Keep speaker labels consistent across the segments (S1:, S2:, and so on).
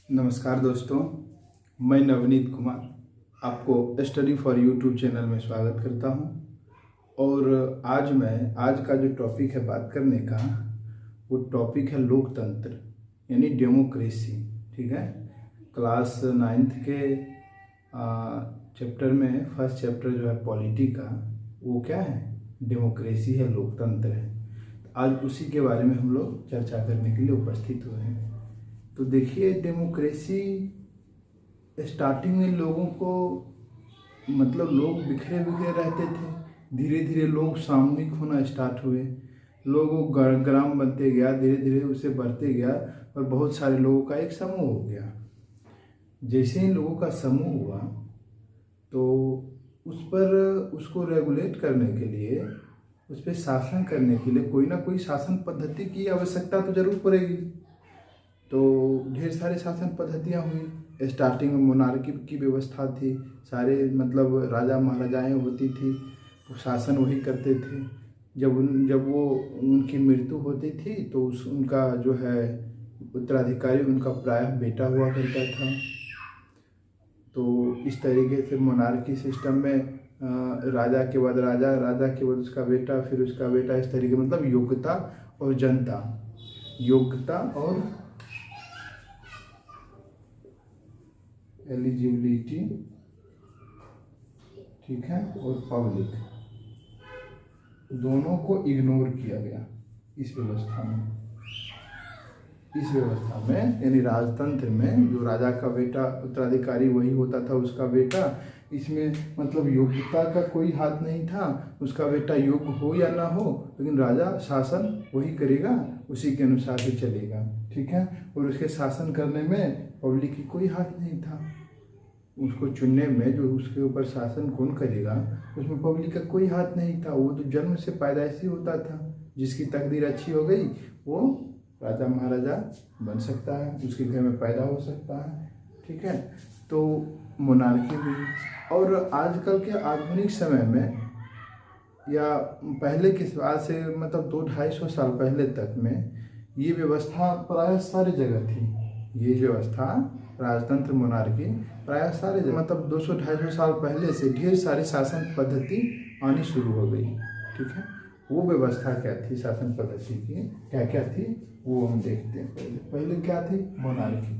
S1: नमस्कार दोस्तों, मैं नवनीत कुमार आपको स्टडी फॉर यूट्यूब चैनल में स्वागत करता हूं। और आज का जो टॉपिक है बात करने का, वो टॉपिक है लोकतंत्र यानी डेमोक्रेसी। ठीक है, क्लास 9th के चैप्टर में फर्स्ट चैप्टर जो है पॉलिटी का, वो क्या है? डेमोक्रेसी है, लोकतंत्र है। आज उसी के बारे में हम लोग चर्चा करने के लिए उपस्थित हुए हैं। तो देखिए, डेमोक्रेसी स्टार्टिंग में लोगों को लोग बिखरे बिखरे रहते थे। धीरे धीरे लोग सामूहिक होना स्टार्ट हुए, लोगों ग्राम बनते गया, धीरे धीरे उसे बढ़ते गया और बहुत सारे लोगों का एक समूह हो गया। जैसे ही लोगों का समूह हुआ तो उस पर उसको रेगुलेट करने के लिए, उस पर शासन करने के लिए कोई ना कोई शासन पद्धति की आवश्यकता तो जरूर पड़ेगी। तो ढेर सारे शासन पद्धतियाँ हुई। स्टार्टिंग में मोनार्की की व्यवस्था थी, सारे राजा महाराजाएं होती थी, वो शासन वही करते थे। जब वो उनकी मृत्यु होती थी तो उनका जो है उत्तराधिकारी उनका प्रायः बेटा हुआ करता था। तो इस तरीके से मोनार्की सिस्टम में राजा के बाद राजा, राजा के बाद उसका बेटा, फिर उसका बेटा, इस तरीके योग्यता और जनता, योग्यता और एलिजिबिलिटी, ठीक है, और पब्लिक, दोनों को इग्नोर किया गया इस व्यवस्था में। इस व्यवस्था में यानी राजतंत्र में जो राजा का बेटा उत्तराधिकारी वही होता था, उसका बेटा, इसमें योग्यता का कोई हाथ नहीं था। उसका बेटा योग्य हो या ना हो, लेकिन राजा शासन वही करेगा, उसी के अनुसार ही चलेगा। ठीक है, और उसके शासन करने में पब्लिक की कोई हाथ नहीं था। उसको चुनने में, जो उसके ऊपर शासन कौन करेगा, उसमें पब्लिक का कोई हाथ नहीं था। वो तो जन्म से पैदाइशी होता था। जिसकी तकदीर अच्छी हो गई वो राजा महाराजा बन सकता है, उसके घर में पैदा हो सकता है। ठीक है, तो मोनार्की हुई। और आजकल के आधुनिक समय में या पहले के आज से 200-250 साल पहले तक में ये व्यवस्था प्रायः सारी जगह थी। ये व्यवस्था राजतंत्र मोनार्की प्रायः सारे 200-250 साल पहले से ढेर सारी शासन पद्धति आनी शुरू हो गई। ठीक है, वो व्यवस्था क्या थी, शासन पद्धति की क्या क्या थी, वो हम देखते हैं। पहले क्या थी? मोनार्की,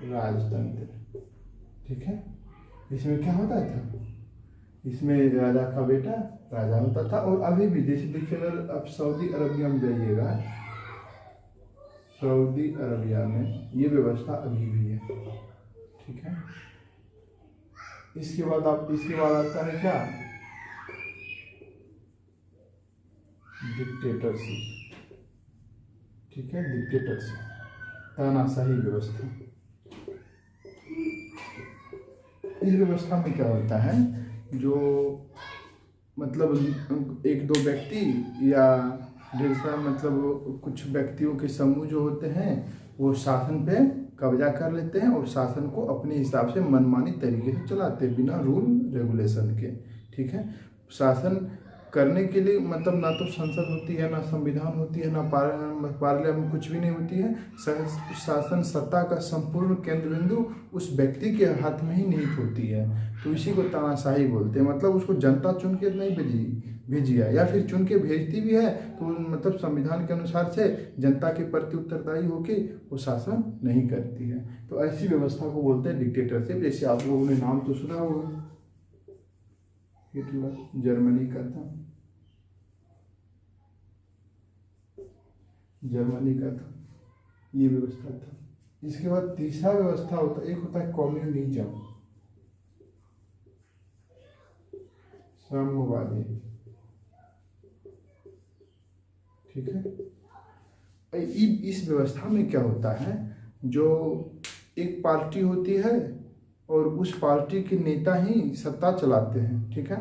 S1: राजतंत्र। ठीक है, इसमें क्या होता था? इसमें राजा का बेटा राजा होता था। और अभी भी देखिए, अगर आप सऊदी अरबिया में जाइएगा, सऊदी अरबिया में ये व्यवस्था अभी भी है। ठीक है, इसके बाद आता है क्या? डिक्टेटरशिप। ठीक है, डिक्टेटरशिप, तानाशाही व्यवस्था। इस व्यवस्था में क्या होता है, जो एक दो व्यक्ति या ढेर सारा कुछ व्यक्तियों के समूह जो होते हैं, वो शासन पे कब्जा कर लेते हैं और शासन को अपने हिसाब से मनमानी तरीके से चलाते हैं, बिना रूल रेगुलेशन के। ठीक है, शासन करने के लिए ना तो संसद होती है, ना संविधान होती है, ना पार्लियामेंट, कुछ भी नहीं होती है। शासन सत्ता का संपूर्ण केंद्र बिंदु उस व्यक्ति के हाथ में ही निहित होती है। तो इसी को तानाशाही बोलते हैं। उसको जनता चुन के नहीं भेजी है, या फिर चुन के भेजती भी है तो संविधान के अनुसार से जनता के प्रति उत्तरदायी होके वो शासन नहीं करती है। तो ऐसी व्यवस्था को बोलते हैं डिक्टेटरशिप। जैसे आप लोगों ने नाम तो सुना होगा, हिटलर जर्मनी का था, ये व्यवस्था था। इसके बाद तीसरा व्यवस्था होता है, एक होता है कम्युनिज्म, साम्यवादी। ठीक है, इस व्यवस्था में क्या होता है, जो एक पार्टी होती है और उस पार्टी के नेता ही सत्ता चलाते हैं। ठीक है,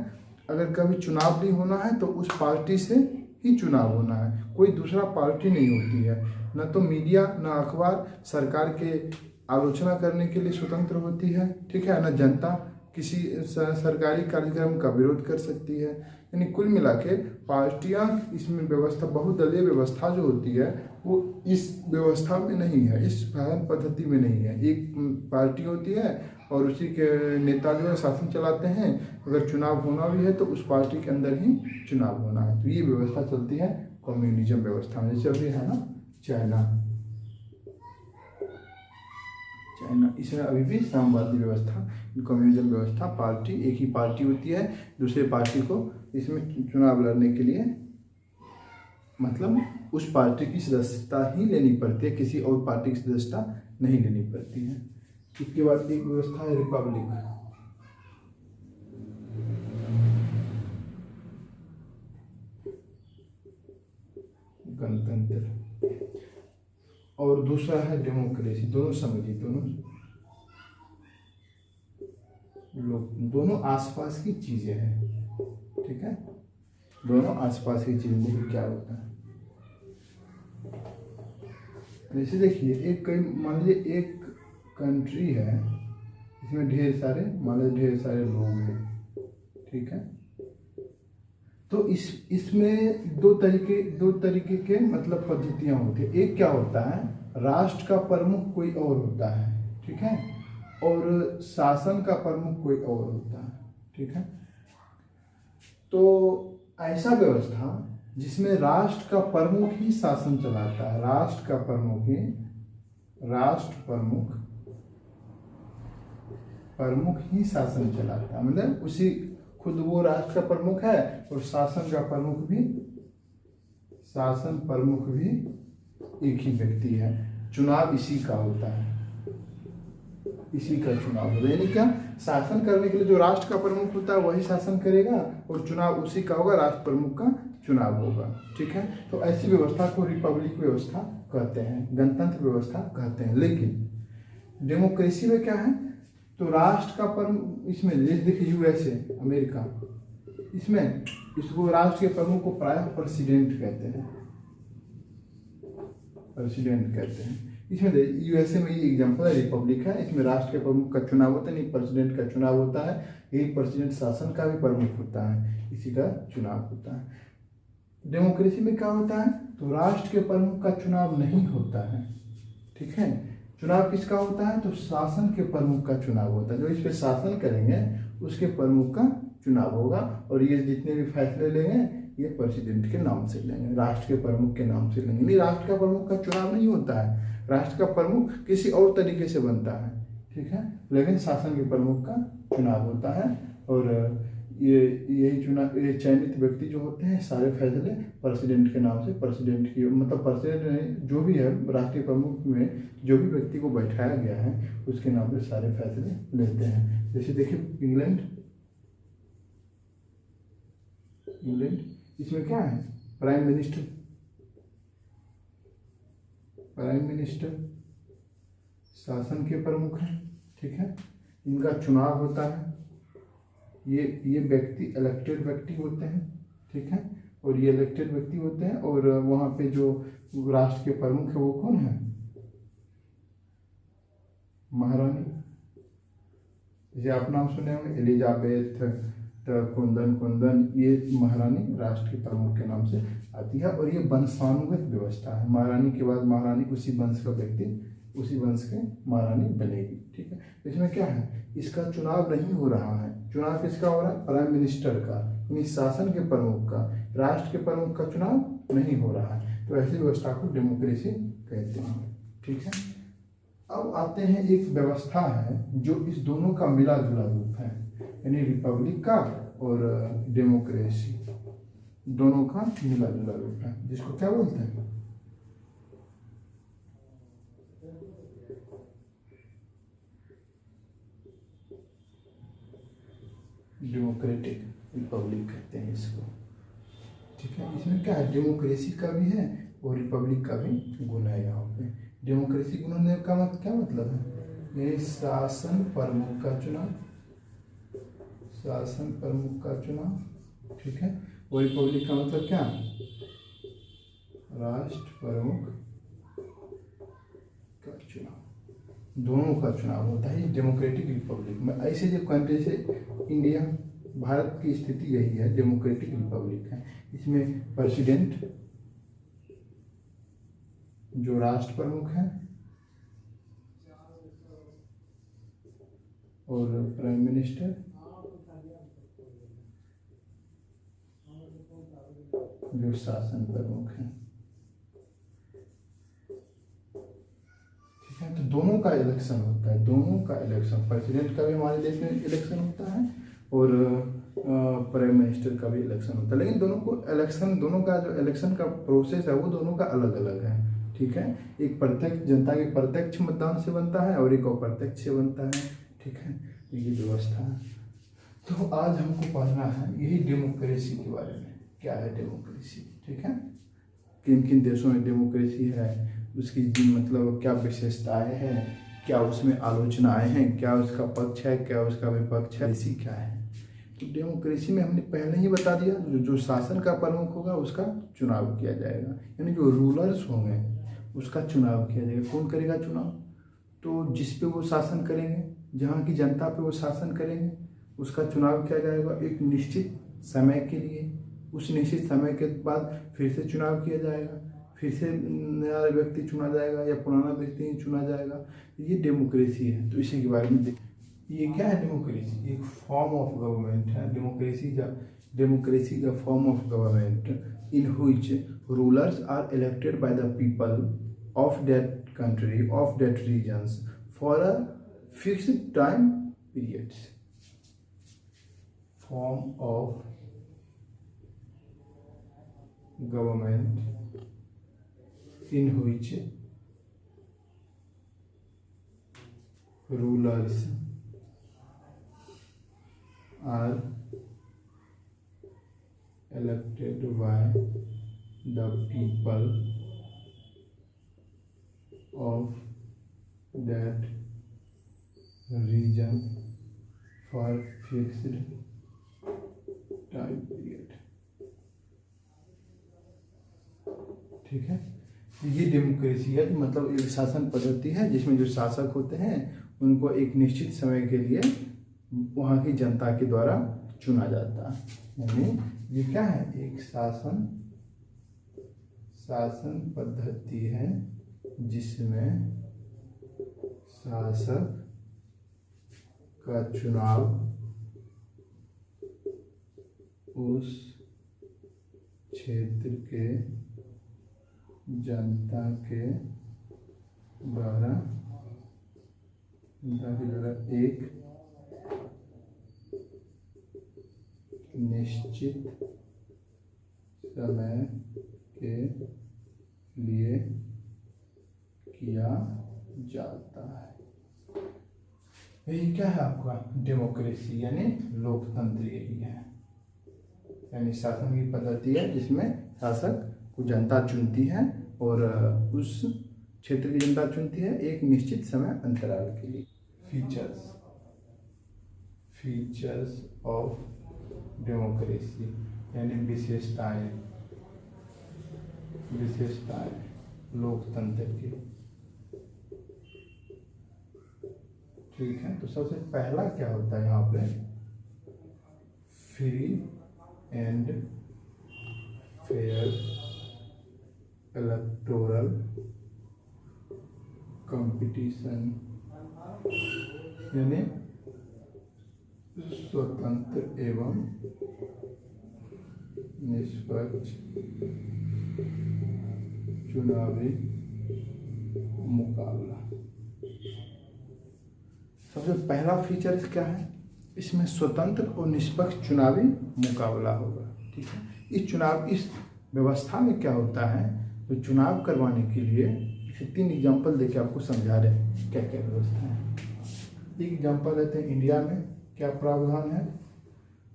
S1: अगर कभी चुनाव भी होना है तो उस पार्टी से ही चुनाव होना है, कोई दूसरा पार्टी नहीं होती है। न तो मीडिया, न अखबार सरकार के आलोचना करने के लिए स्वतंत्र होती है। ठीक है, न जनता किसी सरकारी कार्यक्रम का विरोध कर सकती है। यानी कुल मिला के पार्टियां इसमें व्यवस्था, बहुदलीय व्यवस्था जो होती है वो इस व्यवस्था में नहीं है, इस शासन पद्धति में नहीं है। एक पार्टी होती है और उसी के नेता जो है शासन चलाते हैं। अगर चुनाव होना भी है तो उस पार्टी के अंदर ही चुनाव होना है। तो ये व्यवस्था चलती है कम्युनिज्म व्यवस्था में। जैसे अभी है ना चाइना, इसमें अभी भी साम्यवादी व्यवस्था, कम्युनिज्म व्यवस्था, पार्टी एक ही पार्टी होती है, दूसरे पार्टी को इसमें चुनाव लड़ने के लिए मतलब उस पार्टी की सदस्यता ही लेनी पड़ती है, किसी और पार्टी की सदस्यता नहीं लेनी पड़ती है। इसके बाद एक व्यवस्था है रिपब्लिक। गणतंत्र। और दूसरा है डेमोक्रेसी। दोनों समझिए, दोनों आसपास की चीजें हैं, ठीक है। दोनों आसपास की चीजें, देखिए क्या होता है। जैसे देखिए एक कई मान लीजिए एक कंट्री है, इसमें ढेर सारे मान लीजिए ढेर सारे लोग हैं, ठीक है। तो इसमें दो तरीके के मतलब पद्धतियां होती है। एक क्या होता है, राष्ट्र का प्रमुख कोई और होता है, ठीक है, और शासन का प्रमुख कोई और होता है, ठीक है। तो ऐसा व्यवस्था जिसमें राष्ट्र का प्रमुख ही शासन चलाता है, राष्ट्र प्रमुख ही शासन चलाता है, मतलब उसी खुद वो राष्ट्र का प्रमुख है और शासन प्रमुख भी एक ही व्यक्ति है। चुनाव इसी का होता है, इसी का चुनाव होगा। यानी क्या, शासन करने के लिए जो राष्ट्र का प्रमुख होता है वही शासन करेगा और चुनाव उसी का होगा, राष्ट्र प्रमुख का चुनाव होगा, ठीक है। तो ऐसी व्यवस्था को रिपब्लिक व्यवस्था कहते हैं, गणतंत्र व्यवस्था कहते हैं। लेकिन डेमोक्रेसी में क्या है, तो राष्ट्र का प्रमुख, इसमें देखिए यूएसए, अमेरिका, इसमें इसको राष्ट्र के प्रमुख को प्रायः प्रेसिडेंट कहते हैं, इसमें यूएसए में ये एग्जांपल है, रिपब्लिक है, इसमें राष्ट्र के प्रमुख का चुनाव होता है, नहीं प्रेसिडेंट का चुनाव होता है। यही प्रेसिडेंट शासन का भी प्रमुख होता है, इसी का चुनाव होता है। डेमोक्रेसी में क्या होता है, तो राष्ट्र के प्रमुख का चुनाव नहीं होता है, ठीक है। चुनाव किसका होता है, तो शासन के प्रमुख का चुनाव होता है। जो इस पे शासन करेंगे उसके प्रमुख का चुनाव होगा और ये जितने भी फैसले लेंगे ये प्रेसिडेंट के नाम से लेंगे, राष्ट्र के प्रमुख के नाम से लेंगे। नहीं, राष्ट्र का प्रमुख का चुनाव नहीं होता है, राष्ट्र का प्रमुख किसी और तरीके से बनता है, ठीक है, लेकिन शासन के प्रमुख का चुनाव होता है। और यही चुनाव, ये चयनित व्यक्ति जो होते हैं सारे फैसले प्रेसिडेंट के नाम से, प्रेसिडेंट की मतलब प्रेसिडेंट जो भी है राष्ट्रीय प्रमुख में जो भी व्यक्ति को बैठाया गया है उसके नाम से सारे फैसले लेते हैं। जैसे देखिए इंग्लैंड, इसमें क्या है, प्राइम मिनिस्टर शासन के प्रमुख हैं, ठीक है। इनका चुनाव होता है, ये व्यक्ति इलेक्टेड व्यक्ति होते हैं, ठीक है, और ये इलेक्टेड व्यक्ति होते हैं। और वहाँ पे जो राष्ट्र के प्रमुख है वो कौन है, महारानी। जैसे आप नाम सुने होंगे एलिजाबेथ कुंदन, ये महारानी राष्ट्र के प्रमुख के नाम से आती है। और ये वंशानुगत व्यवस्था है, महारानी के बाद महारानी उसी वंश का व्यक्ति उसी वंश के महारानी बनेगी, ठीक है। इसमें क्या है, इसका चुनाव नहीं हो रहा है, चुनाव किसका हो रहा है, प्राइम मिनिस्टर का, यानी शासन के प्रमुख का, राष्ट्र के प्रमुख का चुनाव नहीं हो रहा है। तो ऐसी व्यवस्था को डेमोक्रेसी कहते हैं, ठीक है। अब आते हैं एक व्यवस्था है जो इस दोनों का मिला जुला रूप है, यानी रिपब्लिक का और डेमोक्रेसी दोनों का मिला जुला रूप है, जिसको क्या बोलते हैं, डेमोक्रेटिक रिपब्लिक कहते हैं इसको, ठीक है। इसमें क्या है, डेमोक्रेसी का भी है और रिपब्लिक का भी गुण है। यहाँ पे डेमोक्रेसी गुण होने का क्या मतलब है, ये शासन प्रमुख का चुनाव, ठीक है। और रिपब्लिक का मतलब क्या, राष्ट्र प्रमुख का चुनाव। दोनों का चुनाव होता है। ये डेमोक्रेटिक रिपब्लिक में ऐसे जो कंट्री से इंडिया भारत की स्थिति यही है, डेमोक्रेटिक रिपब्लिक है। इसमें प्रेसिडेंट जो राष्ट्र प्रमुख है और प्राइम मिनिस्टर जो शासन प्रमुख है। ठीक है, तो दोनों का इलेक्शन होता है, दोनों का इलेक्शन, प्रेसिडेंट का भी हमारे देश में इलेक्शन होता है और प्राइम मिनिस्टर का भी इलेक्शन होता है। लेकिन दोनों को इलेक्शन, दोनों का जो इलेक्शन का प्रोसेस है वो दोनों का अलग अलग है। ठीक है, एक प्रत्यक्ष जनता के प्रत्यक्ष मतदान से बनता है और एक अप्रत्यक्ष से बनता है। ठीक है, ये व्यवस्था है। तो आज हमको पढ़ना है यही डेमोक्रेसी के बारे में, क्या है डेमोक्रेसी। ठीक है, किन किन देशों में डेमोक्रेसी है, उसकी मतलब क्या विशेषताएं हैं, क्या उसमें आलोचनाएं हैं, क्या उसका पक्ष है, क्या उसका विपक्ष है, इसी क्या है। तो डेमोक्रेसी में हमने पहले ही बता दिया, जो शासन का प्रमुख होगा उसका चुनाव किया जाएगा, यानी जो रूलर्स होंगे उसका चुनाव किया जाएगा। कौन करेगा चुनाव? तो जिस पे वो शासन करेंगे, जहाँ की जनता पे वो शासन करेंगे, उसका चुनाव किया जाएगा एक निश्चित समय के लिए। उस निश्चित समय के बाद फिर से चुनाव किया जाएगा, फिर से नया व्यक्ति चुना जाएगा या पुराना व्यक्ति ही चुना जाएगा। ये डेमोक्रेसी है। तो इसी के बारे में ये क्या है डेमोक्रेसी? एक फॉर्म ऑफ गवर्नमेंट है। डेमोक्रेसी का form of government in which rulers are elected by the people of that country, of that regions for a fixed time periods. Form of government in which rulers are elected by the people of that region for fixed time period। ठीक है, ये democracy है, मतलब एक शासन पद्धति है जिसमें जो शासक होते हैं उनको एक निश्चित समय के लिए वहाँ की जनता के द्वारा चुना जाता है। यानी ये क्या है? एक शासन पद्धति है जिसमें शासक का चुनाव उस क्षेत्र के जनता के द्वारा एक निश्चित समय के लिए किया जाता है। यही क्या है आपका डेमोक्रेसी, यानी लोकतंत्र यही है। यानी शासन की पद्धति है जिसमें शासक को जनता चुनती है और उस क्षेत्र की जनता चुनती है एक निश्चित समय अंतराल के लिए। फीचर्स ऑफ डेमोक्रेसी यानी विशेषताएं लोकतंत्र की। ठीक है, तो सबसे पहला क्या होता है यहाँ पे? Free and fair electoral competition, यानी स्वतंत्र एवं निष्पक्ष चुनावी मुकाबला। सबसे पहला फीचर क्या है? इसमें स्वतंत्र और निष्पक्ष चुनावी मुकाबला होगा। ठीक है, इस व्यवस्था में क्या होता है? तो चुनाव करवाने के लिए 3 एग्जाम्पल देके आपको समझा रहे हैं क्या क्या व्यवस्था है। एक एग्जाम्पल लेते हैं इंडिया में क्या प्रावधान है।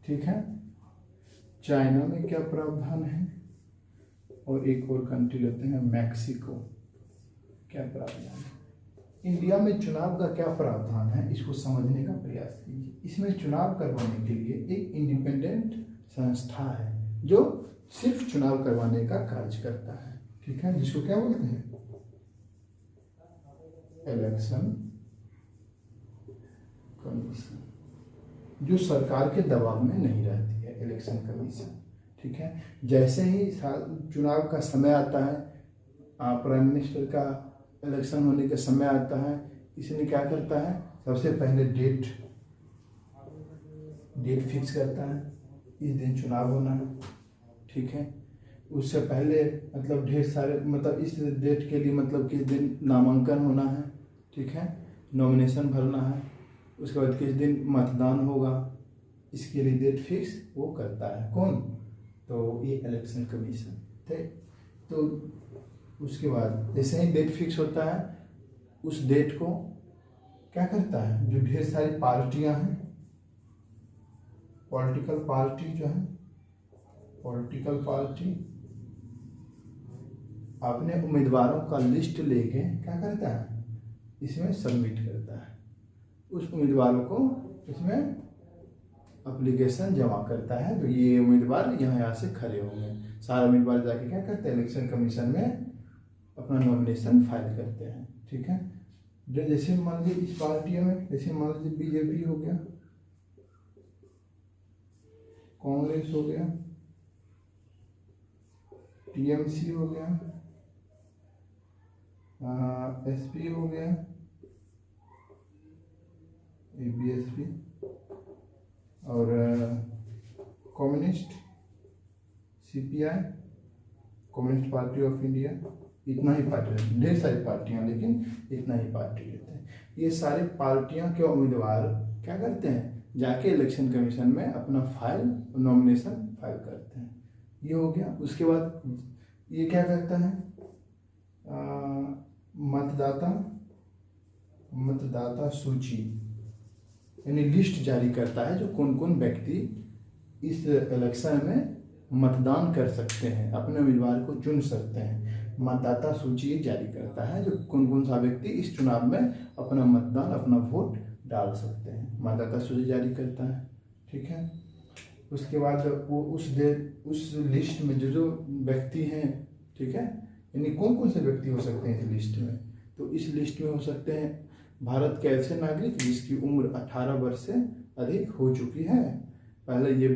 S1: ठीक है, चाइना में क्या प्रावधान है, और एक और कंट्री लेते हैं मैक्सिको, क्या प्रावधान है। इंडिया में चुनाव का क्या प्रावधान है इसको समझने का प्रयास कीजिए। इसमें चुनाव करवाने के लिए एक इंडिपेंडेंट संस्था है जो सिर्फ चुनाव करवाने का कार्य करता है। ठीक है, जिसको क्या बोलते हैं? इलेक्शन कमीशन, जो सरकार के दबाव में नहीं रहती है, इलेक्शन कमीशन। ठीक है, जैसे ही चुनाव का समय आता है, प्राइम मिनिस्टर का इलेक्शन होने का समय आता है, इसने क्या करता है, सबसे पहले डेट फिक्स करता है, इस दिन चुनाव होना है। ठीक है, उससे पहले मतलब ढेर सारे मतलब इस डेट के लिए मतलब किस दिन नामांकन होना है। ठीक है, नॉमिनेशन भरना है, उसके बाद किस दिन मतदान होगा, इसके लिए डेट फिक्स वो करता है। कौन? तो ये इलेक्शन कमीशन। ठीक, तो उसके बाद जैसे ही डेट फिक्स होता है, उस डेट को क्या करता है, जो ढेर सारी पार्टियां हैं, पॉलिटिकल पार्टी जो है, पॉलिटिकल पार्टी अपने उम्मीदवारों का लिस्ट लेके क्या करता है, इसमें सबमिट करता है, उस उम्मीदवारों को इसमें एप्लीकेशन जमा करता है, तो ये उम्मीदवार यहाँ से खड़े होंगे। सारे उम्मीदवार जाके क्या करते हैं, इलेक्शन कमीशन में अपना नॉमिनेशन फाइल करते हैं। ठीक है, जैसे मान लीजिए इस पार्टियों में, जैसे मान लीजिए बीजेपी हो गया, कांग्रेस हो गया, टीएमसी हो गया, एसपी हो गया, बीएसपी और communist, CPI, communist party of India, इतना ही पार्टी रहते हैं, ढेर सारी पार्टियां, लेकिन इतना ही पार्टी रहते हैं। ये सारी पार्टियां के उम्मीदवार क्या करते हैं, जाके इलेक्शन कमीशन में अपना फाइल नॉमिनेशन फाइल करते हैं। ये हो गया। उसके बाद ये क्या करता है, मतदाता सूची यानी लिस्ट जारी करता है, जो कौन कौन व्यक्ति इस इलेक्शन में मतदान कर सकते हैं, अपने उम्मीदवार को चुन सकते हैं। मतदाता सूची जारी करता है, जो कौन कौन सा व्यक्ति इस चुनाव में अपना मतदान, अपना वोट डाल सकते हैं, मतदाता सूची जारी करता है। ठीक है, उसके बाद वो उस लिस्ट में जो व्यक्ति हैं, ठीक है, यानी कौन कौन से व्यक्ति हो सकते हैं इस लिस्ट में, तो इस लिस्ट में हो सकते हैं भारत के ऐसे नागरिक जिसकी उम्र 18 वर्ष से अधिक हो चुकी है। पहले ये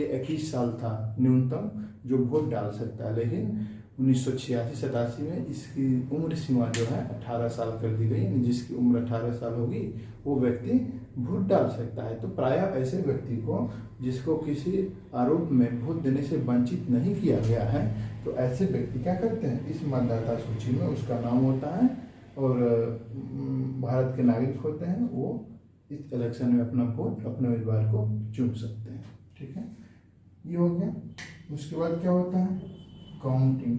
S1: 21 साल था न्यूनतम जो वोट डाल सकता है, लेकिन 1986-87 में इसकी उम्र सीमा जो है 18 साल कर दी गई, जिसकी उम्र 18 साल होगी वो व्यक्ति वोट डाल सकता है। तो प्रायः ऐसे व्यक्ति को जिसको किसी आरोप में वोट देने से वंचित नहीं किया गया है, तो ऐसे व्यक्ति क्या करते हैं, इस मतदाता सूची में उसका नाम होता है और भारत के नागरिक होते हैं, वो इस इलेक्शन में अपना वोट अपने उम्मीदवार को चुन सकते हैं। ठीक है, ये हो गया। उसके बाद क्या होता है, काउंटिंग।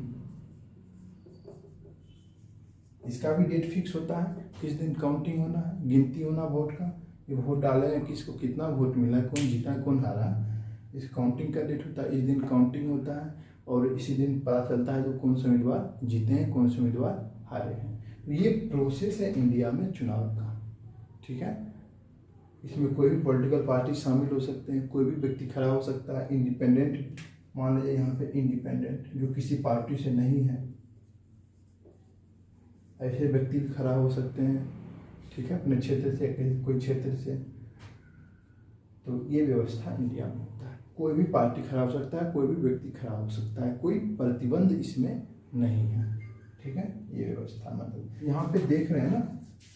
S1: इसका भी डेट फिक्स होता है, किस दिन काउंटिंग होना है, गिनती होना वोट का, ये वोट डाले हैं, किसको कितना वोट मिला, कौन जीता कौन हारा, इस काउंटिंग का डेट होता है। इस दिन काउंटिंग होता है और इसी दिन पता चलता है तो कौन से उम्मीदवार जीते हैं, कौन से उम्मीदवार हारे हैं। ये प्रोसेस है इंडिया में चुनाव का। ठीक है, इसमें कोई भी पॉलिटिकल पार्टी शामिल हो सकते हैं, कोई भी व्यक्ति खड़ा हो सकता है, इंडिपेंडेंट, मान लीजिए यहाँ पे इंडिपेंडेंट जो किसी पार्टी से नहीं है, ऐसे व्यक्ति भी खड़ा हो सकते हैं। ठीक है, अपने क्षेत्र से, कोई क्षेत्र से। तो ये व्यवस्था इंडिया में होता है, कोई भी पार्टी खड़ा हो सकता है, कोई भी व्यक्ति खड़ा हो सकता है, कोई प्रतिबंध इसमें नहीं है। ठीक है, ये व्यवस्था मतलब यहाँ पे देख रहे हैं ना,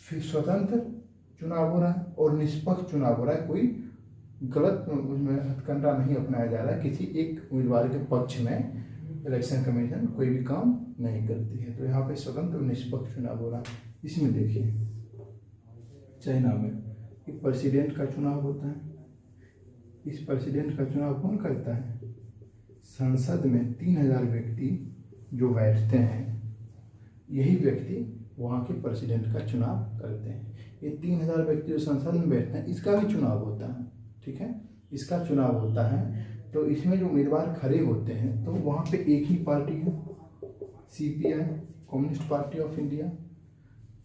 S1: फिर स्वतंत्र चुनाव हो रहा है और निष्पक्ष चुनाव हो रहा है, कोई गलत उसमें हथकंडा नहीं अपनाया जा रहा है, किसी एक उम्मीदवार के पक्ष में इलेक्शन कमीशन कोई भी काम नहीं करती है। तो यहाँ पे स्वतंत्र और निष्पक्ष चुनाव हो रहा है। इसमें देखिए चाइना में एक प्रेसिडेंट का चुनाव होता है। इस प्रेसिडेंट का चुनाव कौन करता है, संसद में 3000 व्यक्ति जो बैठते हैं, यही व्यक्ति वहाँ के प्रेसिडेंट का चुनाव करते हैं। ये 3000 व्यक्ति जो संसद में बैठते हैं, इसका भी चुनाव होता है। ठीक है, इसका चुनाव होता है, तो इसमें जो उम्मीदवार खड़े होते हैं तो वहाँ पे एक ही पार्टी है, CPI, communist party of India.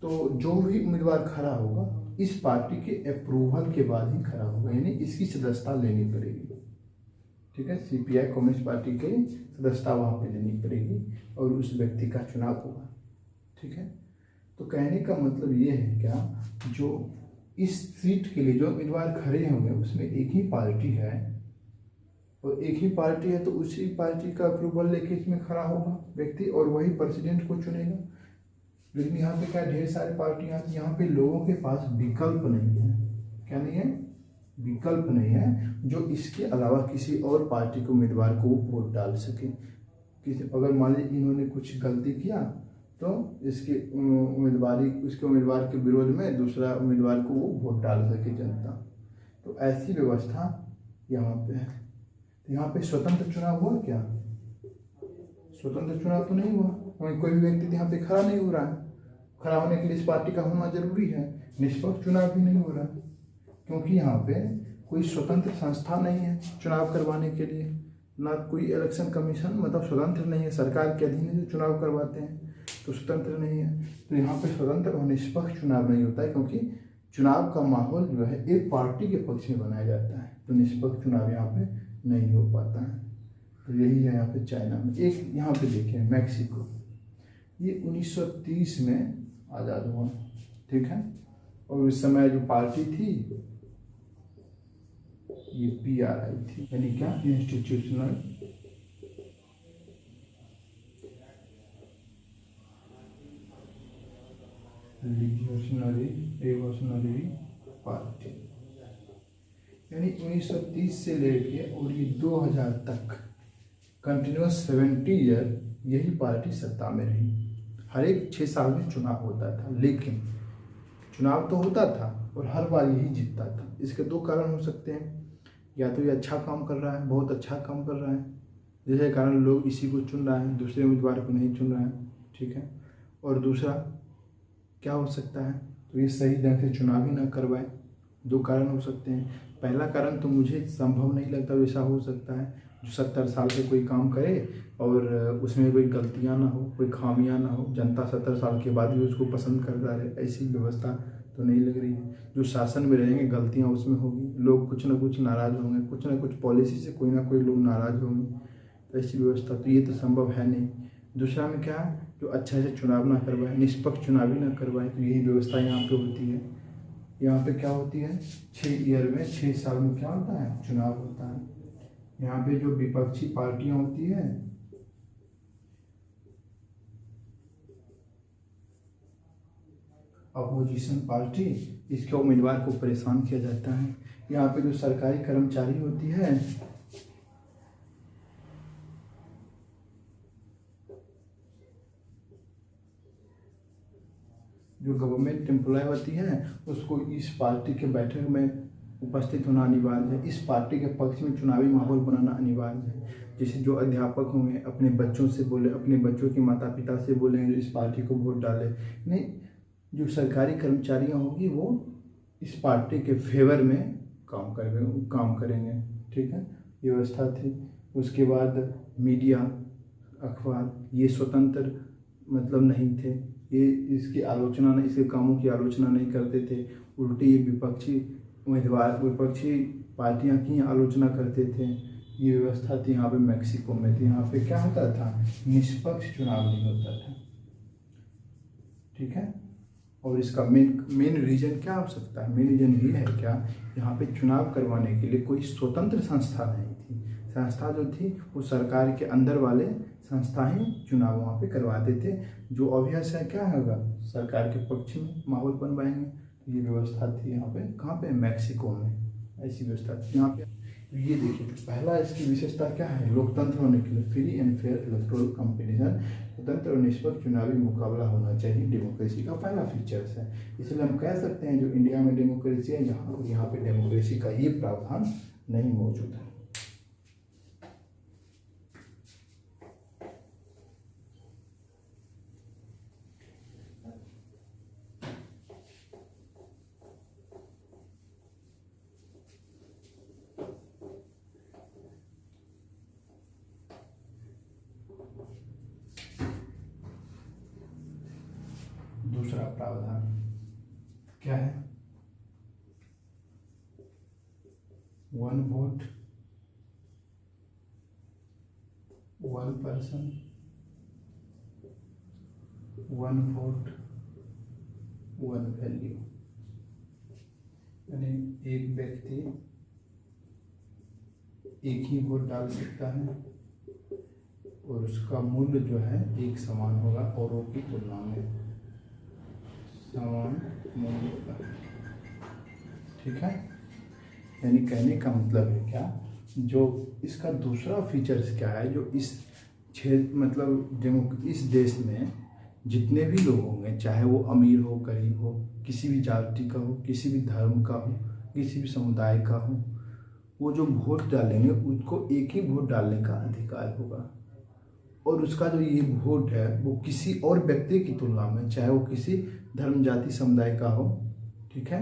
S1: तो जो भी उम्मीदवार खड़ा होगा इस पार्टी के अप्रूवल के बाद ही खड़ा होगा, यानी इसकी सदस्यता लेनी पड़ेगी। ठीक है, सीपीआई कम्युनिस्ट पार्टी की सदस्यता वहाँ पे लेनी पड़ेगी और उस व्यक्ति का चुनाव होगा। ठीक है, तो कहने का मतलब ये है क्या, जो इस सीट के लिए जो उम्मीदवार खड़े होंगे उसमें एक ही पार्टी है, और एक ही पार्टी है तो उसी पार्टी का अप्रूवल लेके इसमें खड़ा होगा व्यक्ति और वही प्रेसिडेंट को चुनेगा। लेकिन यहाँ पे क्या ढेर सारी पार्टियां, यहाँ पे लोगों के पास विकल्प नहीं है। क्या नहीं है? विकल्प नहीं है जो इसके अलावा किसी और पार्टी के उम्मीदवार को वोट डाल सके। किसी अगर मान लीजिए इन्होंने कुछ गलती किया तो इसके उसके उम्मीदवार के विरोध में दूसरा उम्मीदवार को वो वोट डाल सके जनता। तो ऐसी व्यवस्था यहाँ पे है। तो यहाँ पे स्वतंत्र चुनाव हुआ क्या? स्वतंत्र चुनाव तो नहीं हुआ, कोई भी व्यक्ति यहाँ पे खड़ा नहीं हो रहा है। खड़ा होने के लिए इस पार्टी का होना जरूरी है। निष्पक्ष चुनाव भी नहीं हो रहा क्योंकि यहाँ पे कोई स्वतंत्र संस्था नहीं है चुनाव करवाने के लिए, ना कोई इलेक्शन कमीशन, मतलब स्वतंत्र नहीं है, सरकार के अधीन जो चुनाव करवाते हैं तो स्वतंत्र नहीं है। तो यहाँ पे स्वतंत्र और निष्पक्ष चुनाव नहीं होता है क्योंकि चुनाव का माहौल जो है एक पार्टी के पक्ष में बनाया जाता है, तो निष्पक्ष चुनाव यहाँ पे नहीं हो पाता है। तो यही है यहाँ पे चाइना में। एक यहाँ पे देखिए मैक्सिको, ये 1930 में आज़ाद हुआ, ठीक है। और उस समय जो पार्टी थी ये PRI थी, यानी क्या? इंस्टीट्यूशनल रिवोल्यूशनरी पार्टी, यानी 1930 से लेके और ये 2000 तक कंटिन्यूस 70 ईयर यही पार्टी सत्ता में रही। हर एक 6 साल में चुनाव होता था, लेकिन चुनाव तो होता था और हर बार यही जीतता था। इसके 2 कारण हो सकते हैं, या तो ये अच्छा काम कर रहा है, बहुत अच्छा काम कर रहा है, जिसके कारण लोग इसी को चुन रहा है, दूसरे उम्मीदवार को नहीं चुन रहा है, ठीक है। और दूसरा क्या हो सकता है, तो ये सही ढंग से चुनाव ही ना करवाए। 2 कारण हो सकते हैं। पहला कारण तो मुझे संभव नहीं लगता वैसा हो सकता है, जो 70 साल से कोई काम करे और उसमें कोई गलतियां ना हो, कोई खामियां ना हो, जनता 70 साल के बाद भी उसको पसंद करता रहे, ऐसी व्यवस्था तो नहीं लग रही है। जो शासन में रहेंगे गलतियां उसमें होगी, लोग कुछ ना कुछ नाराज़ होंगे, कुछ ना कुछ पॉलिसी से कोई ना कोई लोग नाराज़ होंगे, तो ऐसी व्यवस्था तो ये तो संभव है नहीं। दूसरा में क्या है, जो अच्छे से चुनाव ना करवाए, निष्पक्ष चुनाव ही ना करवाए, तो यही व्यवस्था यहाँ पे होती है। यहाँ पे क्या होती है, 6 ईयर में 6 साल में क्या होता है, चुनाव होता है। यहाँ पे जो विपक्षी पार्टियां होती है, अपोजिशन पार्टी, इसके उम्मीदवार को परेशान किया जाता है। यहाँ पे जो सरकारी कर्मचारी होती है, जो गवर्नमेंट एम्प्लॉय होती है, उसको इस पार्टी के बैठक में उपस्थित होना अनिवार्य है। इस पार्टी के पक्ष में चुनावी माहौल बनाना अनिवार्य है। जैसे जो अध्यापक होंगे अपने बच्चों से बोले, अपने बच्चों के माता पिता से बोलेंगे इस पार्टी को वोट डाले। नहीं, जो सरकारी कर्मचारियां होंगी वो इस पार्टी के फेवर में काम करेंगे, ठीक है। ये व्यवस्था थी। उसके बाद मीडिया, अखबार ये स्वतंत्र मतलब नहीं थे, ये इसकी आलोचना नहीं, इसके कामों की आलोचना नहीं करते थे, उल्टी ये विपक्षी पार्टियां की आलोचना करते थे। ये व्यवस्था थी यहाँ पे मैक्सिको में थी। यहाँ पे क्या होता था, निष्पक्ष चुनाव नहीं होता था, ठीक है। और इसका मेन रीजन क्या हो सकता है, मेन रीजन ये है क्या, यहाँ पे चुनाव करवाने के लिए कोई स्वतंत्र संस्था नहीं थी। संस्था जो थी वो सरकार के अंदर वाले संस्था ही चुनाव वहाँ पे करवाते थे, जो ऑब्वियस है क्या होगा, सरकार के पक्ष में माहौल बनवाएंगे। तो ये व्यवस्था थी यहाँ पे, कहाँ पे, मैक्सिको में ऐसी व्यवस्था थी यहाँ पे। ये देखिए पहला इसकी विशेषता क्या है, लोकतंत्र होने के लिए free and fair electoral competition, स्वतंत्र और निष्पक्ष चुनावी मुकाबला होना चाहिए, डेमोक्रेसी का पहला फीचर्स है। इसलिए हम कह सकते हैं जो इंडिया में डेमोक्रेसी है, यहाँ पे डेमोक्रेसी का ये प्रावधान नहीं मौजूद है। दूसरा प्रावधान क्या है, 1 वोट 1 पर्सन 1 वोट 1 वैल्यू। यानी एक व्यक्ति एक ही वोट डाल सकता है और उसका मूल्य जो है एक समान होगा औरों की तुलना में, समान मूल्य का। ठीक है, यानी कहने का मतलब है क्या, जो इसका दूसरा फीचर्स क्या है, जो इस क्षेत्र मतलब इस देश में जितने भी लोग होंगे, चाहे वो अमीर हो गरीब हो, किसी भी जाति का हो, किसी भी धर्म का हो, किसी भी समुदाय का हो, वो जो वोट डालेंगे उसको एक ही वोट डालने का अधिकार होगा। और उसका जो ये वोट है वो किसी और व्यक्ति की तुलना में, चाहे वो किसी धर्म जाति समुदाय का हो, ठीक है,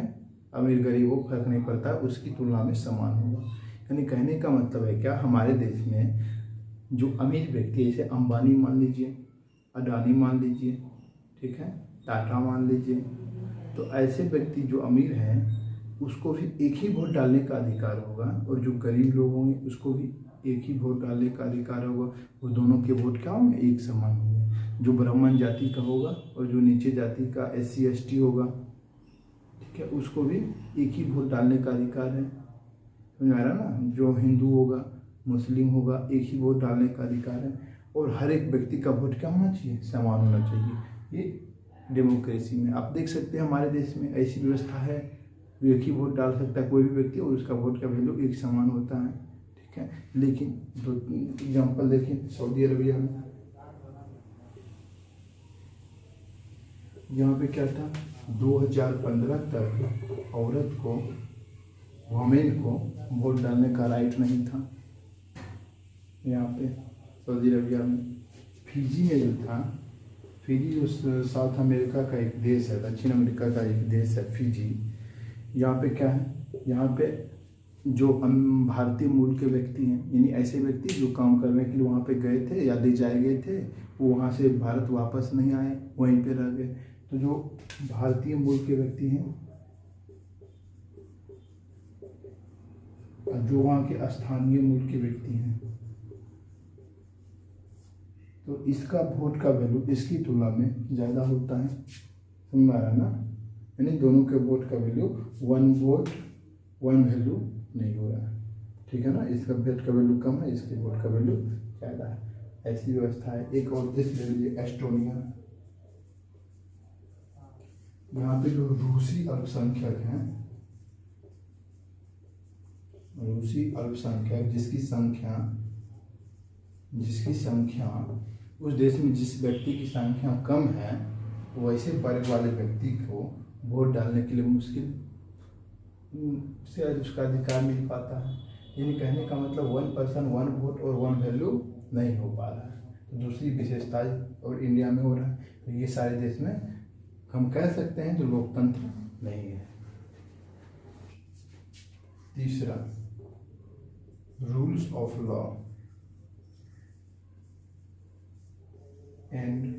S1: अमीर गरीब हो, फर्क नहीं पड़ता, उसकी तुलना में समान होगा। यानी कहने का मतलब है क्या, हमारे देश में जो अमीर व्यक्ति, जैसे अंबानी मान लीजिए, अडानी मान लीजिए, ठीक है, टाटा मान लीजिए, तो ऐसे व्यक्ति जो अमीर हैं उसको भी एक ही वोट डालने का अधिकार होगा, और जो गरीब लोग होंगे उसको भी एक ही वोट डालने का अधिकार होगा। वो दोनों के वोट क्या होंगे, एक समान होंगे। जो ब्राह्मण जाति का होगा और जो नीचे जाति का SC ST होगा, ठीक है, उसको भी एक ही वोट डालने का अधिकार है। समझ आ रहा ना, जो हिंदू होगा, मुस्लिम होगा, एक ही वोट डालने का अधिकार है। और हर एक व्यक्ति का वोट क्या होना चाहिए, समान होना चाहिए। ये डेमोक्रेसी में आप देख सकते हैं, हमारे देश में ऐसी व्यवस्था है, एक ही वोट डाल सकता है कोई भी व्यक्ति और उसका वोट का वैल्यू एक समान होता है। ठीक है, लेकिन दो एग्जाम्पल देखिए, सऊदी अरबिया में यहाँ पे क्या था, 2015 तक औरत को, वुमेन को वोट डालने का राइट नहीं था। यहाँ पे सऊदी अरबिया में, फिजी में जो था, फिजी उस साउथ अमेरिका का एक देश है, दक्षिण अमेरिका का एक देश है फिजी। यहाँ पे क्या है, यहाँ पे जो भारतीय मूल के व्यक्ति हैं, यानी ऐसे व्यक्ति जो काम करने के लिए वहाँ पे गए थे या ले जाए गए थे, वो वहाँ से भारत वापस नहीं आए, वहीं पे रह गए। तो जो भारतीय मूल के व्यक्ति हैं और जो वहाँ के स्थानीय मूल के व्यक्ति हैं, तो इसका वोट का वैल्यू इसकी तुलना में ज़्यादा होता है। समझ आ रहा है ना, यानी दोनों के वोट का value, one vote one value नहीं हो रहा है। ठीक है ना, इसका वोट का वैल्यू कम है, इसके वोट का वैल्यू ज़्यादा है। ऐसी व्यवस्था है। एक और देश ले लीजिए, एस्टोनिया। यहाँ पे जो रूसी अल्पसंख्यक हैं, रूसी अल्पसंख्यक जिसकी संख्या उस देश में जिस व्यक्ति की संख्या कम है, वैसे वर्ग वाले व्यक्ति को वोट डालने के लिए मुश्किल से उसका अधिकार मिल पाता है। यानी कहने का मतलब 1 पर्सन 1 वोट और 1 वैल्यू नहीं हो पा रहा है। तो दूसरी विशेषता और इंडिया में हो रहा है। तो ये सारे देश में हम कह सकते हैं जो लोकतंत्र नहीं है। तीसरा, rules of law and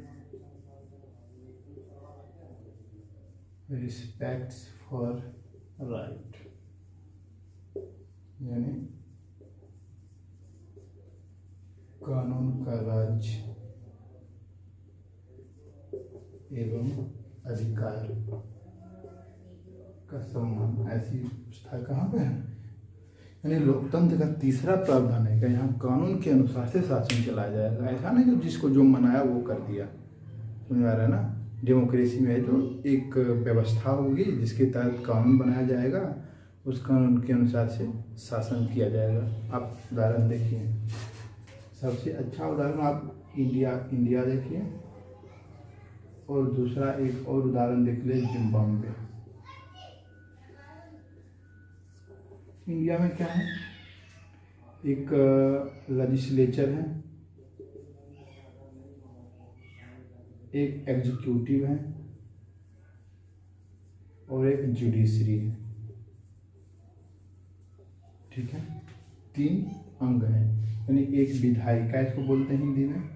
S1: respects for right, यानी कानून का राज एवं अधिकार का सम्मान। ऐसी व्यवस्था कहाँ पे है, यानी लोकतंत्र का तीसरा प्रावधान है कि यहाँ कानून के अनुसार से शासन चलाया जाएगा। ऐसा नहीं कि जिसको जो मनाया वो कर दिया। समझ आ रहा है ना, डेमोक्रेसी में है तो एक व्यवस्था होगी जिसके तहत कानून बनाया जाएगा, उस कानून के अनुसार से शासन किया जाएगा। आप उदाहरण देखिए, सबसे अच्छा उदाहरण आप इंडिया देखिए, और दूसरा एक और उदाहरण देख ले, जिम्बाब्वे। इंडिया में क्या है, एक लेजिस्लेचर है, एक एग्जीक्यूटिव है और एक जुडिशरी है। ठीक है, 3 अंग हैं। यानी एक विधायिका इसको बोलते हैं हिंदी में,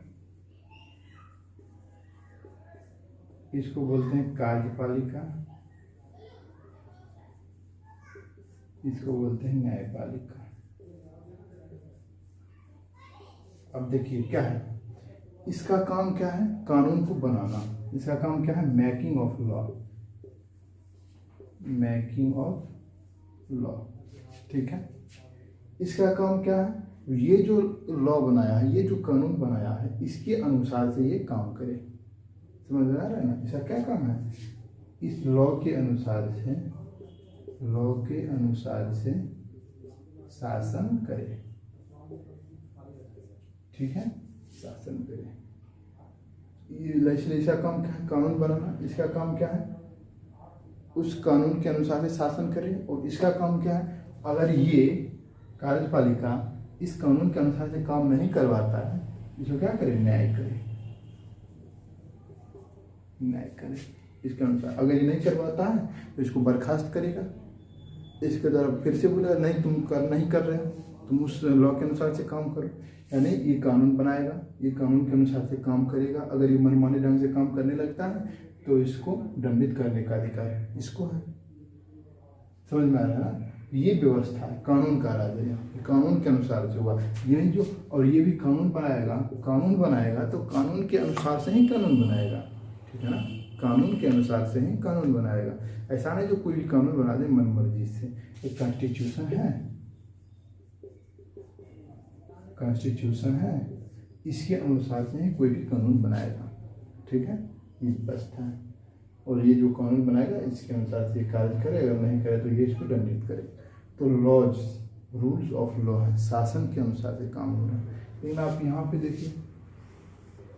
S1: इसको बोलते हैं कार्यपालिका, इसको बोलते हैं न्यायपालिका। अब देखिए क्या है, इसका काम क्या है, कानून को बनाना। इसका काम क्या है, making of law, making of law. ठीक है, इसका काम क्या है? ये जो लॉ बनाया है, ये जो कानून बनाया है, इसके अनुसार से ये काम करे। समझ में आ रहा है ना? इसका क्या काम है? इस लॉ के अनुसार से शासन करे। ठीक है, शासन करे। इसलिए इसका काम क्या है? कानून बनाना। इसका काम क्या है? उस कानून के अनुसार से शासन करे। और इसका काम क्या है? अगर ये कार्यपालिका इस कानून के अनुसार से काम नहीं करवाता है, इसको क्या करे? न्याय करे। इसके अनुसार अगर ये नहीं करवाता है तो इसको बर्खास्त करेगा। इसके द्वारा फिर से बोलेगा नहीं, तुम नहीं कर रहे हो, तुम उस लॉ के अनुसार से काम करो। यानी ये कानून बनाएगा, ये कानून के अनुसार से काम करेगा। अगर ये मनमाने ढंग से काम करने लगता है तो इसको दंडित करने का अधिकार इसको है। समझ में आ रहा है ना? ये व्यवस्था है, कानून का राज है। कानून के अनुसार से हुआ ये नहीं जो, और ये भी कानून बनाएगा तो कानून के अनुसार से ही कानून बनाएगा। ठीक है ना? कानून के अनुसार से ही कानून बनाएगा। ऐसा नहीं जो कोई भी कानून बना दे मन मर्जी से। एक कॉन्स्टिट्यूशन है, इसके अनुसार से ही कोई भी कानून बनाएगा। ठीक है, ये व्यवस्था है। और ये जो कानून बनाएगा इसके अनुसार से कार्य करे, अगर नहीं करे तो ये इसको दंडित करे। तो लॉज, रूल्स ऑफ लॉ है, शासन के अनुसार से काम हो रहा है। लेकिन आप यहाँ पे देखिए,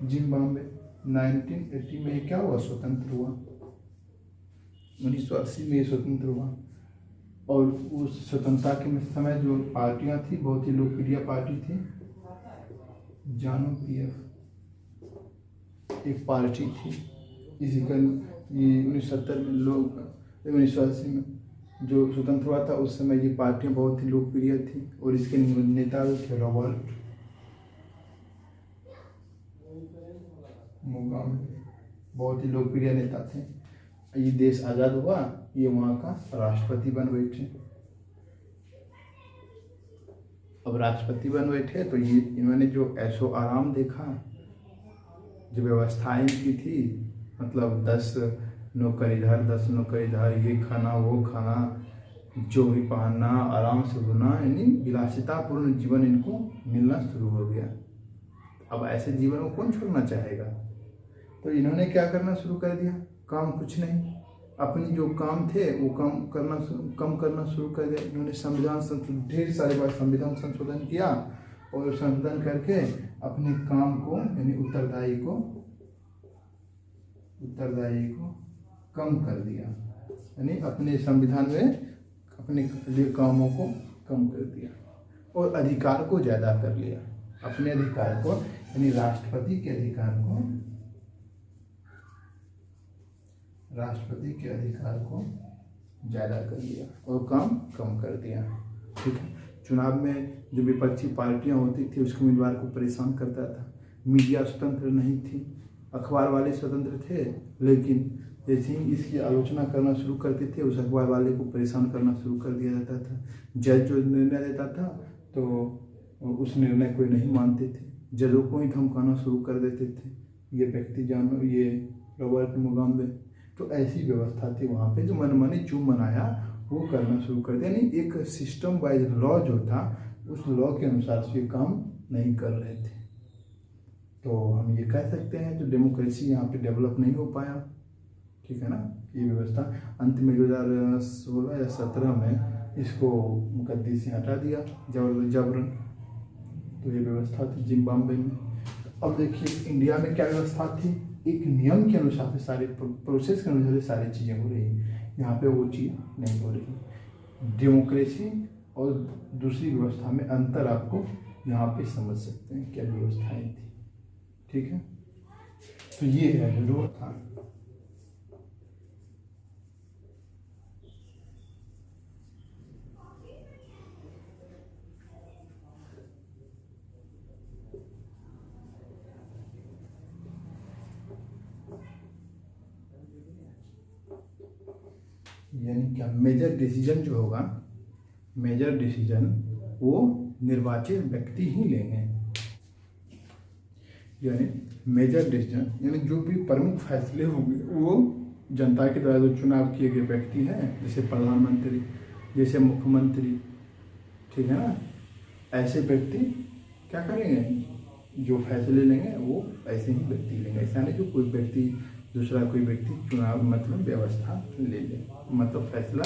S1: जिम्बाब्वे 1980 में ये क्या हुआ? स्वतंत्र हुआ। 1980 में ये स्वतंत्र हुआ। और उस स्वतंत्रता के समय जो पार्टियां थी, बहुत ही लोकप्रिय पार्टी थी, जानो पीएफ एक पार्टी थी। इसी का ये 1970 में 1980 में जो स्वतंत्र हुआ था, उस समय ये पार्टियां बहुत ही लोकप्रिय थी। और इसके नेता थे रॉबर्ट मुगाबे, बहुत ही लोकप्रिय नेता थे। ये देश आज़ाद हुआ, ये वहाँ का राष्ट्रपति बन बैठे। अब राष्ट्रपति बन बैठे तो ये इन्होंने जो ऐशो आराम देखा, जो व्यवस्थाएं की थी, मतलब 10 नौकर इधर 10 नौकर इधर, ये खाना वो खाना, जो भी पहनना, आराम से होना, यानी विलासितापूर्ण जीवन इनको मिलना शुरू हो गया। अब ऐसे जीवन को कौन छोड़ना चाहेगा? तो इन्होंने क्या करना शुरू कर दिया? काम कुछ नहीं, अपनी जो काम थे वो कम करना शुरू कर दिया। इन्होंने ढेर सारी बार संविधान संशोधन किया, और संशोधन करके अपने काम को, यानी उत्तरदायी को कम कर दिया। यानी अपने संविधान में अपने कामों को कम कर दिया और अधिकार को ज़्यादा कर लिया। अपने अधिकार को, यानी राष्ट्रपति के अधिकार को ज़्यादा कर लिया और काम कम कर दिया। ठीक है, चुनाव में जो विपक्षी पार्टियां होती थी उसके उम्मीदवार को परेशान करता था। मीडिया स्वतंत्र नहीं थी, अखबार वाले स्वतंत्र थे, लेकिन जैसे ही इसकी आलोचना करना शुरू करते थे उस अखबार वाले को परेशान करना शुरू कर दिया जाता था। जज जो निर्णय देता था तो उस निर्णय को नहीं मानते थे, जजों को ही धमकाना शुरू कर देते थे। ये व्यक्ति जानो, ये रॉबर्ट मुगाबे, तो ऐसी व्यवस्था थी वहाँ पे। जो मनमानी जो मनाया वो करना शुरू कर दिया। यानी एक सिस्टम वाइज लॉ जो था, उस लॉ के अनुसार से काम नहीं कर रहे थे। तो हम ये कह सकते हैं जो डेमोक्रेसी यहाँ पे डेवलप नहीं हो पाया। ठीक है ना? ये व्यवस्था अंत में 2016 या 17 में इसको गद्दी से हटा दिया जबरन। तो ये व्यवस्था थी जिम्बाब्वे में। अब देखिए इंडिया में क्या व्यवस्था थी? एक नियम के अनुसार से सारे प्रोसेस के अनुसार से सारी चीज़ें हो रही हैं। यहाँ पे वो चीज़ नहीं हो रही। डेमोक्रेसी और दूसरी व्यवस्था में अंतर आपको यहाँ पे समझ सकते हैं क्या व्यवस्थाएं थी। ठीक है, तो ये है व्यवस्था। यानी क्या मेजर डिसीजन जो होगा, मेजर डिसीजन वो निर्वाचित व्यक्ति ही लेंगे। यानी मेजर डिसीजन यानी जो भी प्रमुख फैसले होंगे वो जनता के द्वारा जो चुनाव किए गए व्यक्ति हैं, जैसे प्रधानमंत्री, जैसे मुख्यमंत्री, ठीक है ना, ऐसे व्यक्ति क्या करेंगे, जो फैसले लेंगे वो ऐसे ही व्यक्ति लेंगे। ऐसा नहीं कि कोई व्यक्ति दूसरा कोई व्यक्ति चुनाव मतलब व्यवस्था ले ले, मतलब फैसला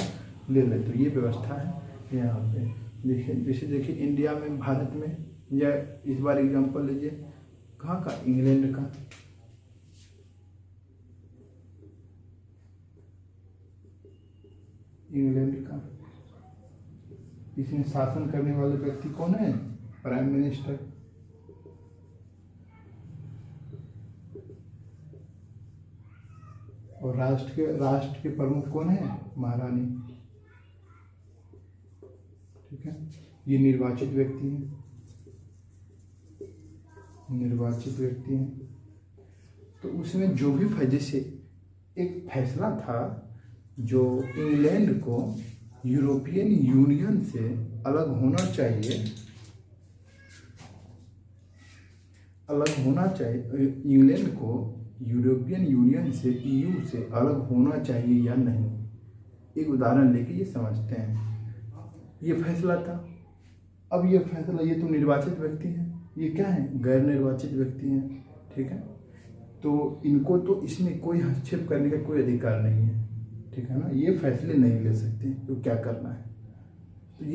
S1: ले ले। तो ये व्यवस्था है यहाँ पे। देखिए जैसे देखिए इंडिया में, भारत में, या इस बार एग्जांपल लीजिए कहाँ का, इंग्लैंड का। इंग्लैंड का इसमें शासन करने वाले व्यक्ति कौन है, प्राइम मिनिस्टर। और राष्ट्र के प्रमुख कौन है, महारानी। ठीक है, ये निर्वाचित व्यक्ति हैं, निर्वाचित व्यक्ति हैं। तो उसमें जो भी जैसे एक फैसला था जो इंग्लैंड को यूरोपियन यूनियन से अलग होना चाहिए, अलग होना चाहिए, इंग्लैंड को यूरोपियन यूनियन से, ईयू से अलग होना चाहिए या नहीं। एक उदाहरण लेके ये समझते हैं। ये फैसला था। अब ये फैसला, ये तो निर्वाचित व्यक्ति हैं, ये क्या है, गैर निर्वाचित व्यक्ति हैं। ठीक है, तो इनको तो इसमें कोई हस्तक्षेप करने का कोई अधिकार नहीं है। ठीक है ना, ये फैसले नहीं ले सकते तो क्या करना है। तो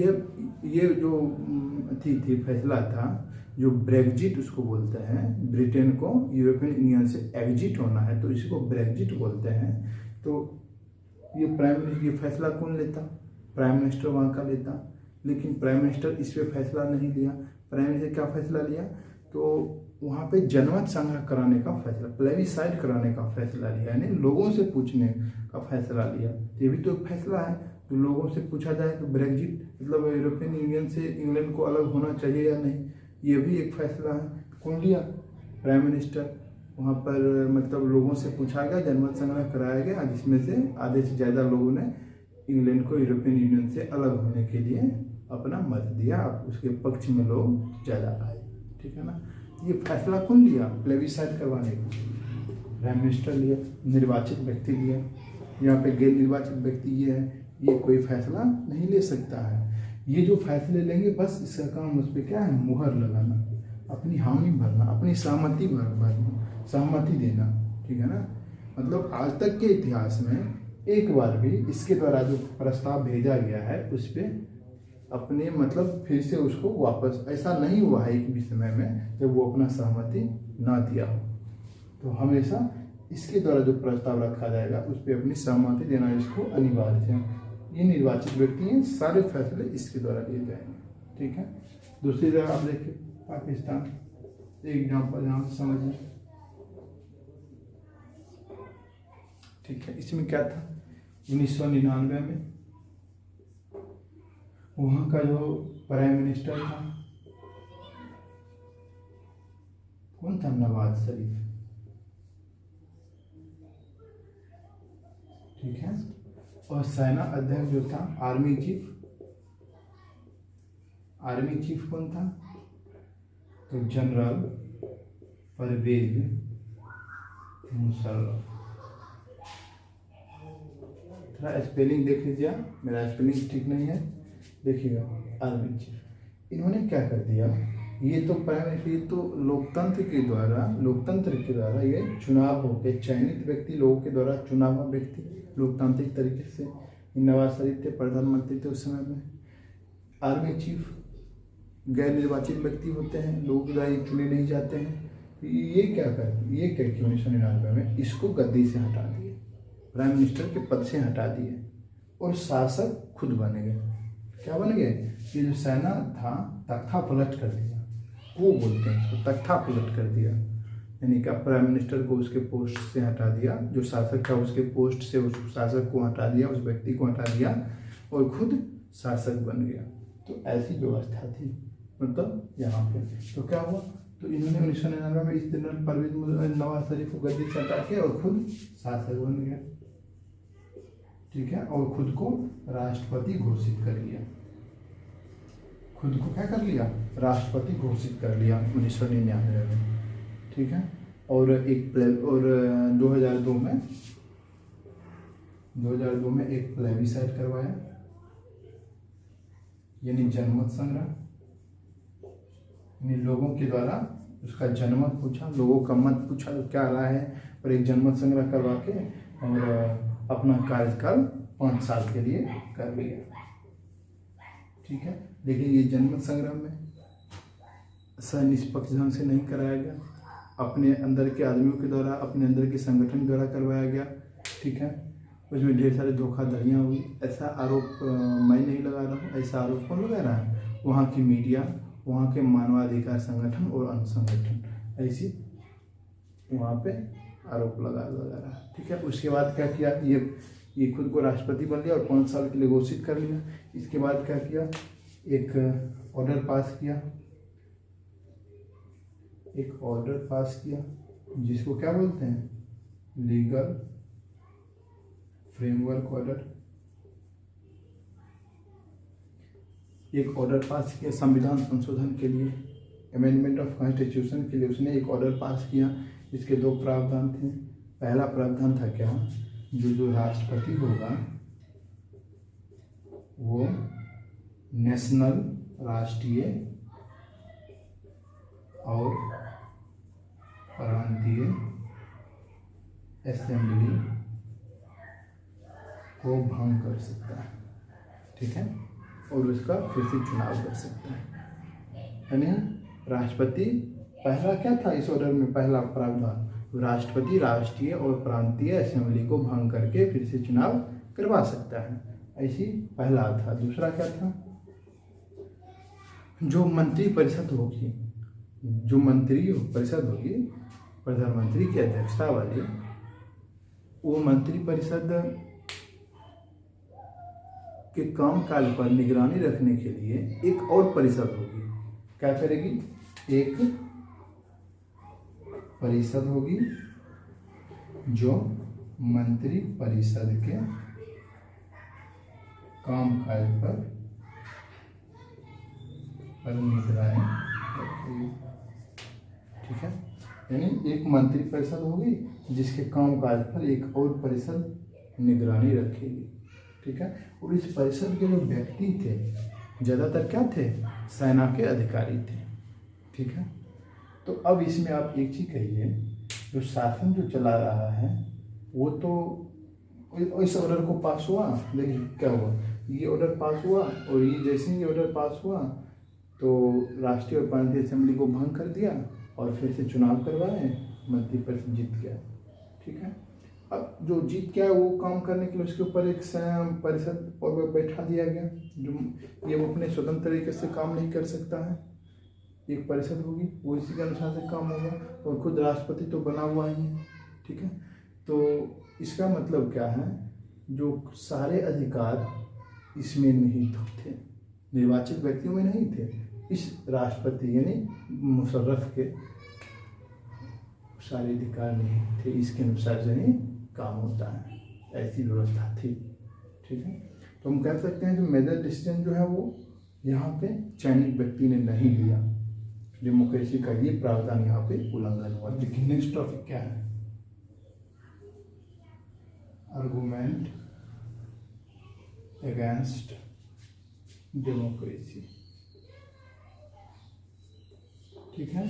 S1: ये जो थी फैसला था, जो ब्रेग्जिट उसको बोलते हैं, ब्रिटेन को यूरोपियन यूनियन से एग्जिट होना है तो इसको ब्रेग्जिट बोलते हैं। तो ये ये फैसला कौन लेता, प्राइम मिनिस्टर वहाँ का लेता। लेकिन प्राइम मिनिस्टर इस पर फैसला नहीं लिया। प्राइम मिनिस्टर क्या फैसला लिया, तो वहाँ पे जनमत संग्रह कराने का फैसला, प्लेबिसाइड कराने का फैसला लिया, यानी लोगों से पूछने का फैसला लिया। ये भी तो एक फैसला है। तो लोगों से पूछा जाए तो ब्रेग्जिट मतलब यूरोपियन यूनियन से इंग्लैंड को अलग होना चाहिए या नहीं, ये भी एक फैसला है। कौन लिया, प्राइम मिनिस्टर। वहाँ पर मतलब लोगों से पूछा गया, जनमत संग्रह कराया गया, जिसमें से आधे से ज़्यादा लोगों ने इंग्लैंड को यूरोपियन यूनियन से अलग होने के लिए अपना मत दिया। उसके पक्ष में लोग ज़्यादा आए। ठीक है ना, ये फैसला कौन लिया, प्लेबिसाइड करवाने का, प्राइम मिनिस्टर लिया, निर्वाचित व्यक्ति लिया। यहाँ पे गैर निर्वाचित व्यक्ति ये है, ये कोई फैसला नहीं ले सकता है। ये जो फैसले लेंगे बस इसका काम उस पर क्या है, मुहर लगाना, अपनी हामी भरना, अपनी सहमति भरना, सहमति देना। ठीक है ना, मतलब आज तक के इतिहास में एक बार भी इसके द्वारा जो प्रस्ताव भेजा गया है उस पर अपने मतलब फिर से उसको वापस, ऐसा नहीं हुआ है एक भी समय में जब वो अपना सहमति ना दिया हो। तो हमेशा इसके द्वारा जो प्रस्ताव रखा जाएगा उस पर अपनी सहमति देना इसको अनिवार्य है। ये निर्वाचित व्यक्ति हैं, सारे फैसले इसके द्वारा लिए जाएंगे। ठीक है, दूसरी जगह आप देखिए पाकिस्तान, एक एग्जाम्पल यहाँ से समझिए। ठीक है, इसमें क्या था, 1999 में वहाँ का जो प्राइम मिनिस्टर था कौन था, नवाज शरीफ। ठीक है, और सेना अध्यक्ष जो था, आर्मी चीफ कौन था, तो जनरल परवेज मुशर्रफ। थोड़ा स्पेलिंग देख लीजिए, मेरा स्पेलिंग ठीक नहीं है, देखिएगा। आर्मी चीफ, इन्होंने क्या कर दिया, ये तो प्राइम मिनिस्टर, ये तो लोकतंत्र के द्वारा ये चुनाव होके चयनित व्यक्ति, लोगों के द्वारा चुनाव हुआ व्यक्ति लोकतांत्रिक तरीके से। नवाज शरीफ थे, प्रधानमंत्री थे उस समय में। आर्मी चीफ गैर निर्वाचित व्यक्ति होते हैं, लोगों के द्वारा चुने नहीं जाते हैं। ये क्या कर, ये क्या कि 1999 में इसको गद्दी से हटा दिए, प्राइम मिनिस्टर के पद से हटा दिए और शासक खुद बन गए। क्या बन गए, ये जो सेना था तख्ता पलट कर दिया, वो बोलते हैं इसको, तख्ता पलट कर दिया। यानी कि प्राइम मिनिस्टर को उसके पोस्ट से हटा दिया, जो शासक था उसके पोस्ट से उस शासक को हटा दिया, उस व्यक्ति को हटा दिया और खुद शासक बन गया। तो ऐसी व्यवस्था थी मतलब यहाँ पे। तो क्या हुआ, तो इन्होंने 1999 में इस जनरल परवेज नवाज शरीफ को गद्दी से हटा के और खुद शासक बन गया। ठीक है, और खुद को राष्ट्रपति घोषित कर लिया, खुद को क्या कर लिया, राष्ट्रपति घोषित कर लिया 1999 में। ठीक है, और 2002 में एक प्लेबिसाइड करवाया, यानी जनमत संग्रह, यानी लोगों के द्वारा उसका जनमत पूछा, लोगों का मत पूछा तो क्या राय है, और एक जनमत संग्रह करवा के और अपना कार्यकाल 5 साल के लिए कर लिया। ठीक है, लेकिन ये जनमत संग्रह में निष्पक्ष ढंग से नहीं कराया गया, अपने अंदर के आदमियों के द्वारा, अपने अंदर के संगठन द्वारा करवाया गया। ठीक है, उसमें ढेर सारी धोखाधड़ियाँ हुई। ऐसा आरोप मैं नहीं लगा रहा हूँ, ऐसा आरोप कौन लगा रहा है? वहाँ की मीडिया, वहाँ के मानवाधिकार संगठन और अन्य संगठन, ऐसी वहाँ पे आरोप लगा रहा है। ठीक है, उसके बाद क्या किया, ये खुद को राष्ट्रपति बन लिया और 5 साल के लिए घोषित कर लिया। इसके बाद क्या किया, एक ऑर्डर पास किया, जिसको क्या बोलते हैं, लीगल फ्रेमवर्क ऑर्डर। एक ऑर्डर पास किया संविधान संशोधन के लिए, अमेंडमेंट ऑफ कॉन्स्टिट्यूशन के लिए उसने एक ऑर्डर पास किया। इसके 2 प्रावधान थे। पहला प्रावधान था क्या, जो राष्ट्रपति होगा वो नेशनल, राष्ट्रीय और प्रांतीय असेंबली को भंग कर सकता है। ठीक है, और उसका फिर से चुनाव कर सकता है। यानी राष्ट्रपति, पहला क्या था इस ऑर्डर में, पहला प्रावधान, राष्ट्रपति राष्ट्रीय और प्रांतीय असेंबली को भंग करके फिर से चुनाव करवा सकता है, ऐसी पहला था। दूसरा क्या था, जो मंत्री परिषद होगी, प्रधानमंत्री की अध्यक्षता वाली, वो मंत्री परिषद के कामकाज पर निगरानी रखने के लिए एक और परिषद होगी। क्या करेगी, एक परिषद होगी जो मंत्री परिषद के कामकाज पर निगरानी रखेगी। ठीक है, यानी एक मंत्री परिषद होगी जिसके कामकाज पर एक और परिषद निगरानी रखेगी। ठीक है, और इस परिषद के जो व्यक्ति थे ज़्यादातर क्या थे, सेना के अधिकारी थे। ठीक है, तो अब इसमें आप एक चीज़ कहिए, जो शासन जो चला रहा है वो तो इस ऑर्डर को पास हुआ, देखिए क्या हुआ, ये ऑर्डर पास हुआ और ये जैसे ही ऑर्डर पास हुआ तो राष्ट्रीय और प्रांतीय असेंबली को भंग कर दिया और फिर से चुनाव करवाए, मंत्री परिषद जीत गया। ठीक है, अब जो जीत गया वो काम करने के लिए उसके ऊपर एक परिषद और बैठा दिया गया, जो ये वो अपने स्वतंत्र तरीके से काम नहीं कर सकता है। एक परिषद होगी, वो इसी के अनुसार से काम होगा, और खुद राष्ट्रपति तो बना हुआ ही है। ठीक है, तो इसका मतलब क्या है, जो सारे अधिकार इसमें निहित थे, निर्वाचित व्यक्तियों में नहीं थे, इस राष्ट्रपति यानी मुशर्रफ के सारे अधिकार नहीं थे, इसके अनुसार से ही काम होता है, ऐसी व्यवस्था थी। ठीक है, तो हम कह सकते हैं जो मेजर डिसीजन जो है वो यहाँ पे चयनित व्यक्ति ने नहीं लिया, डेमोक्रेसी का ये प्रावधान यहाँ पे उल्लंघन हुआ। देखिए नेक्स्ट टॉपिक क्या है, आर्गुमेंट अगेंस्ट डेमोक्रेसी। ठीक है,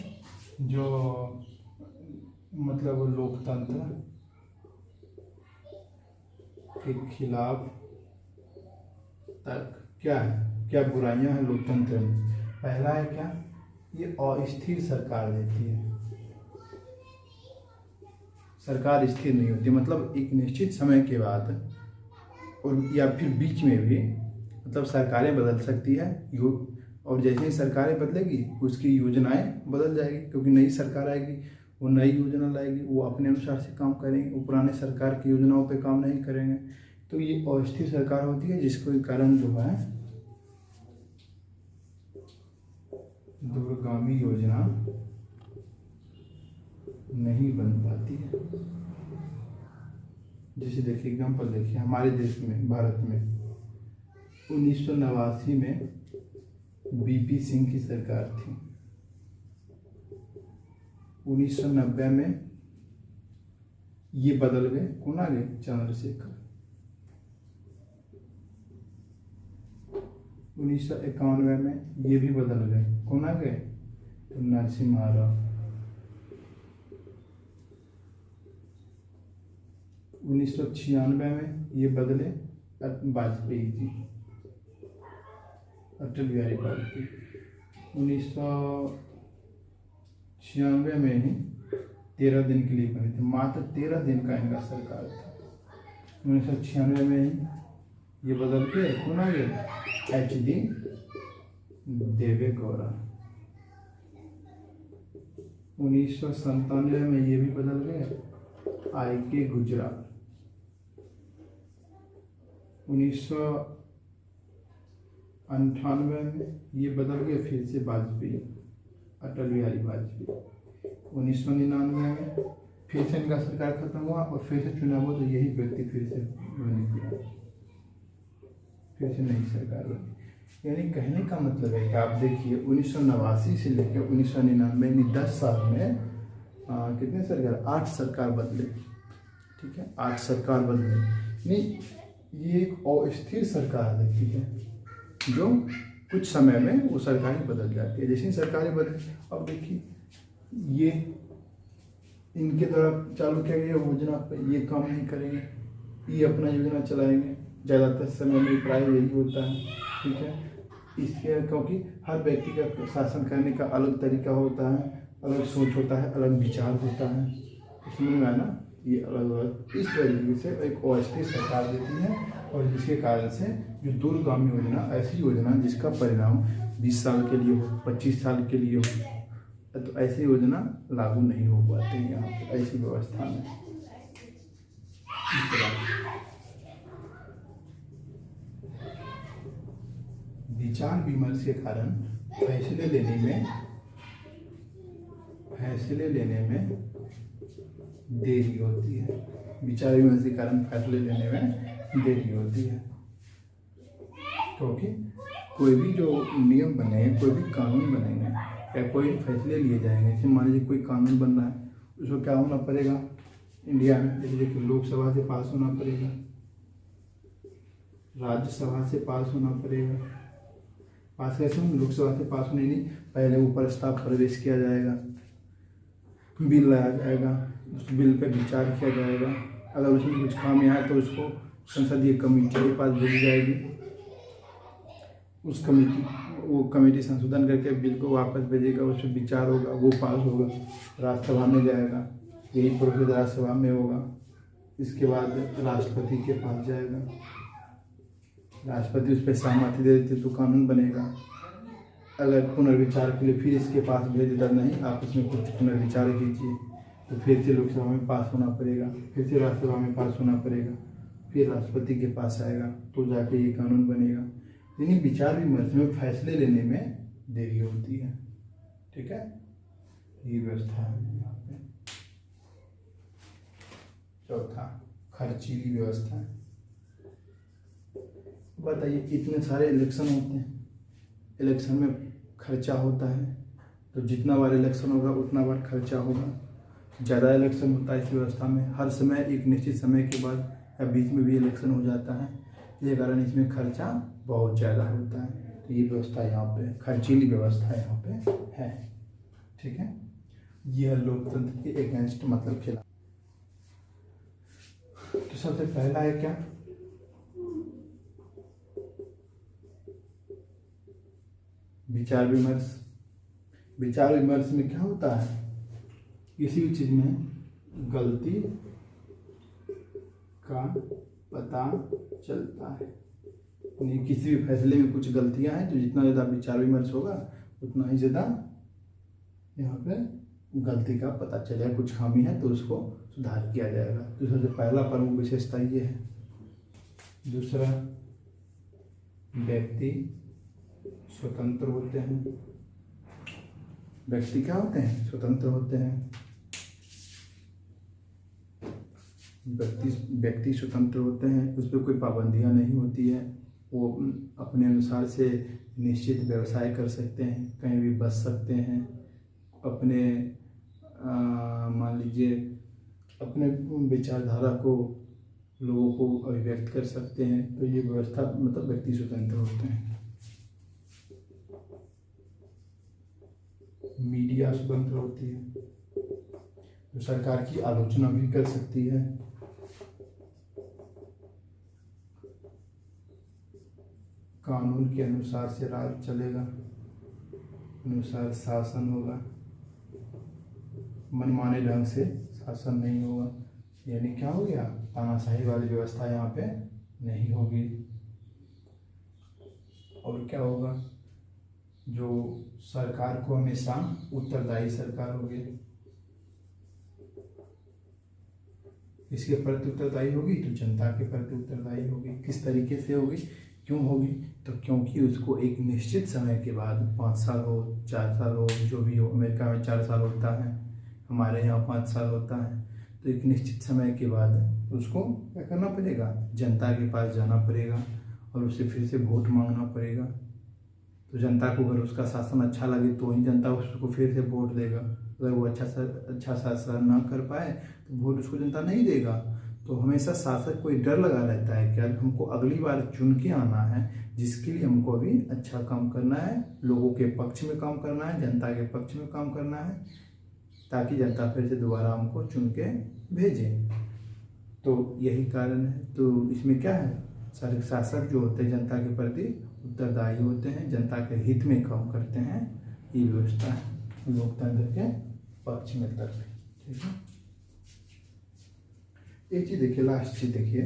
S1: जो मतलब लोकतंत्र के खिलाफ तर्क क्या है, क्या बुराइयां हैं लोकतंत्र में। पहला है क्या, ये अस्थिर सरकार देती है, सरकार स्थिर नहीं होती, मतलब एक निश्चित समय के बाद और या फिर बीच में भी मतलब सरकारें बदल सकती है, और जैसे ही सरकारें बदलेगी उसकी योजनाएं बदल जाएगी, क्योंकि नई सरकार आएगी, वो नई योजना लाएगी, वो अपने अनुसार से काम करेंगे, वो पुराने सरकार की योजनाओं पे काम नहीं करेंगे। तो ये अस्थिर सरकार होती है, जिसके कारण जो है दूरगामी योजना नहीं बन पाती है। जैसे देखिए एग्जाम्पल देखिए, हमारे देश में, भारत में 1989 में बीपी सिंह की सरकार थी, 1990 में ये बदल गए, कौन आ गए, चंद्रशेखर। 1991 में ये भी बदल गए। कौन आ गए? तो नरसिम्हा राव। 1996 में ये बदले वाजपेयी जी, अटल बिहारी वाजपेयी। 1996 में ही 13 दिन के लिए बने थे, मात्र 13 दिन का इनका सरकार था। 1996 में ही ये बदल के कौन आ गए? HD देवे गौड़ा। 1997 में ये भी बदल गए, IK गुजराल। 1998 में ये बदल गए फिर से वाजपेयी, अटल बिहारी वाजपेयी। 1999 में फिर से इनका सरकार खत्म हुआ और फिर से चुनाव हुआ, तो यही व्यक्ति फिर से बने किया, फिर से नई सरकार बनी। यानी कहने का मतलब है कि आप देखिए 1989 से लेकर 1999 यानी 10 साल में कितने सरकार? 8 सरकार बदले। ठीक है, 8 सरकार बदले। नहीं, ये एक अस्थिर सरकार रहती है जो कुछ समय में वो सरकारें बदल जाती है। जैसे सरकारें बदल, अब देखिए ये इनके द्वारा चालू किया गया योजना पे ये काम नहीं करेंगे, ये अपना योजना चलाएंगे, ज़्यादातर समय में प्राय यही होता है। ठीक है, इसके क्योंकि हर व्यक्ति का शासन करने का अलग तरीका होता है, अलग सोच होता है, अलग विचार होता है। समझ में आया ना? ये अलग अलग इस तरीके से एक अस्थिर सरकार देती है, और जिसके कारण से जो दूरगामी योजना, ऐसी योजना जिसका परिणाम 20 साल के लिए हो, 25 साल के लिए हो, तो ऐसी योजना लागू नहीं हो पाती है यहाँ पे ऐसी व्यवस्था में। विचार विमर्श के कारण फैसले लेने में देरी होती है। विचार विमर्श के कारण फैसले लेने में देरी होती है, क्योंकि कोई भी जो नियम बनेंगे, कोई भी कानून बनेंगे या कोई फैसले लिए जाएंगे, जैसे मान लीजिए कोई कानून बन रहा है, उसको क्या होना पड़ेगा इंडिया में? जैसे कि लोकसभा से पास होना पड़ेगा, राज्यसभा से पास होना पड़ेगा। पास कैसे होंगे? लोकसभा से पास होने नहीं, पहले वो प्रस्ताव प्रवेश किया जाएगा, बिल लाया जाएगा, उस बिल पर विचार किया जाएगा। अगर उसमें कुछ खामियां है तो उसको संसदीय कमेटी के पास भेजी जाएगी। वो कमेटी संशोधन करके बिल को वापस भेजेगा, उस पर विचार होगा, वो पास होगा, राज्यसभा में जाएगा, यही प्रोसेस राज्यसभा में होगा। इसके बाद राष्ट्रपति के पास जाएगा, राष्ट्रपति उस पर सहमति दे देते तो कानून बनेगा। अगर पुनर्विचार के लिए फिर इसके पास भेज देता, नहीं आप इसमें कुछ पुनर्विचार कीजिए, तो फिर से लोकसभा में पास होना पड़ेगा, फिर से राज्यसभा में पास होना पड़ेगा, फिर राष्ट्रपति के पास आएगा, तो जाके ये कानून बनेगा। यानी विचार विमर्श में फैसले लेने में देरी होती है। ठीक है, ये व्यवस्था है यहाँ पे। चौथा, खर्चीली व्यवस्था है। बताइए, इतने सारे इलेक्शन होते हैं, इलेक्शन में खर्चा होता है, तो जितना बार इलेक्शन होगा उतना बार खर्चा होगा। ज़्यादा इलेक्शन होता है इस व्यवस्था में, हर समय एक निश्चित समय के बाद या बीच में भी इलेक्शन हो जाता है, ये कारण इसमें खर्चा बहुत ज़्यादा होता है। तो ये व्यवस्था यहाँ पे खर्चीली व्यवस्था यहाँ पे है। ठीक है, यह लोकतंत्र के अगेंस्ट मतलब खिलाफ। तो सबसे पहला है क्या? विचार विमर्श। विचार विमर्श में क्या होता है? किसी भी चीज में गलती का पता चलता है। यानी किसी भी फैसले में कुछ गलतियां हैं, तो जितना ज़्यादा विचार विमर्श होगा उतना ही ज़्यादा यहाँ पे गलती का पता चलेगा। कुछ खामी है तो उसको सुधार किया जाएगा। तो सबसे पहला प्रमुख विशेषता ये है। दूसरा, व्यक्ति स्वतंत्र होते हैं। व्यक्ति क्या होते हैं? स्वतंत्र होते हैं। व्यक्ति स्वतंत्र होते हैं, उस पर कोई पाबंदियां नहीं होती है। वो अपने अनुसार से निश्चित व्यवसाय कर सकते हैं, कहीं भी बच सकते हैं, अपने मान लीजिए अपने विचारधारा को लोगों को अभिव्यक्त कर सकते हैं। तो ये व्यवस्था मतलब व्यक्ति स्वतंत्र होते हैं। मीडिया स्वतंत्र होती है, जो सरकार की आलोचना भी कर सकती है, कानून के अनुसार से राज चलेगा, अनुसार शासन होगा, मनमाने ढंग से शासन नहीं होगा। यानी क्या हो गया, तानाशाही वाली व्यवस्था यहाँ पे नहीं होगी। और क्या होगा, जो सरकार को हमेशा उत्तरदायी सरकार होगी। किसके प्रति उत्तरदायी होगी, तो जनता के प्रति उत्तरदायी होगी। किस तरीके से होगी, क्यों होगी, तो क्योंकि उसको एक निश्चित समय के बाद 5 साल हो, 4 साल हो, जो भी हो, अमेरिका में 4 साल होता है, हमारे यहाँ 5 साल होता है, तो एक निश्चित समय के बाद उसको क्या करना पड़ेगा, जनता के पास जाना पड़ेगा और उससे फिर से वोट मांगना पड़ेगा। तो जनता को अगर उसका शासन अच्छा लगे तो ही जनता उसको फिर से वोट देगा। अगर वो अच्छा शासन ना कर पाए तो वोट उसको जनता नहीं देगा। तो हमेशा शासक को डर लगा रहता है कि यार हमको अगली बार चुन के आना है, जिसके लिए हमको अभी अच्छा काम करना है, लोगों के पक्ष में काम करना है, जनता के पक्ष में काम करना है, ताकि जनता फिर से दोबारा हमको चुन के भेजे। तो यही कारण है। तो इसमें क्या है, सारे शासक जो होते हैं जनता के प्रति उत्तरदायी होते हैं, जनता के हित में काम करते हैं। ये व्यवस्था है लोकतंत्र के पक्ष में तर्क। ठीक है, एक चीज देखिए, लास्ट चीज देखिए,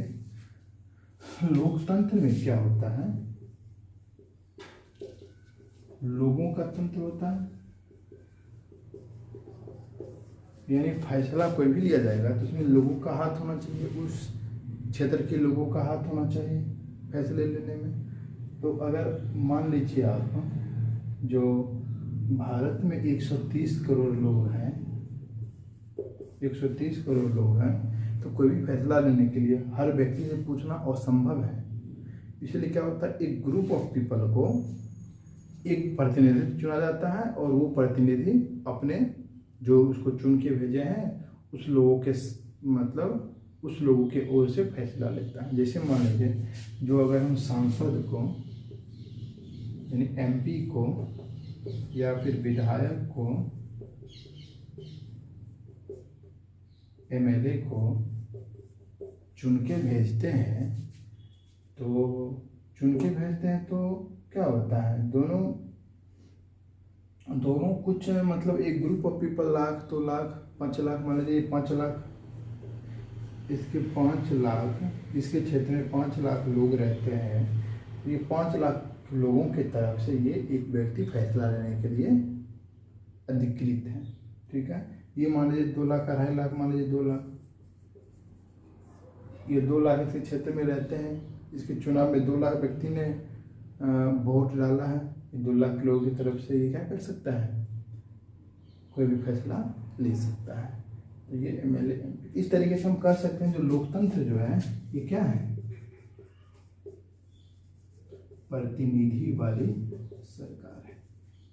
S1: लोकतंत्र में क्या होता है, लोगों का तंत्र होता है। यानी फैसला कोई भी लिया जाएगा तो उसमें लोगों का हाथ होना चाहिए, उस क्षेत्र के लोगों का हाथ होना चाहिए फैसले लेने में। तो अगर मान लीजिए आप, जो भारत में 130 करोड़ लोग हैं, 130 करोड़ लोग हैं, तो कोई भी फैसला लेने के लिए हर व्यक्ति से पूछना असंभव है। इसलिए क्या होता है, एक ग्रुप ऑफ पीपल को एक प्रतिनिधि चुना जाता है और वो प्रतिनिधि अपने जो उसको चुन के भेजे हैं उस लोगों के मतलब उस लोगों के ओर से फैसला लेता है। जैसे मान लीजिए, जो अगर हम सांसद को यानी एमपी को या फिर विधायक को, एमएलए को चुन के भेजते हैं, तो क्या होता है, दोनों कुछ मतलब एक group of people, lakh, 2 lakh, 5 lakh, मान लीजिए 5 लाख, इसके 5 लाख, इसके क्षेत्र में 5 लाख लोग रहते हैं। ये 5 लाख लोगों की तरफ से ये एक व्यक्ति फैसला लेने के लिए अधिकृत है। ठीक है, ये मान लीजिए 2 लाख, 2.5 लाख, मान लीजिए 2 लाख, ये 2 लाख इसके क्षेत्र में रहते हैं। इसके चुनाव में 2 लाख व्यक्ति ने वोट डाला है। 2 लाख लोगों की तरफ से ये क्या कर सकता है, कोई भी फैसला ले सकता है। तो ये एमएलए, इस तरीके से हम कर सकते हैं। जो लोकतंत्र जो है ये क्या है, प्रतिनिधि वाली सरकार है,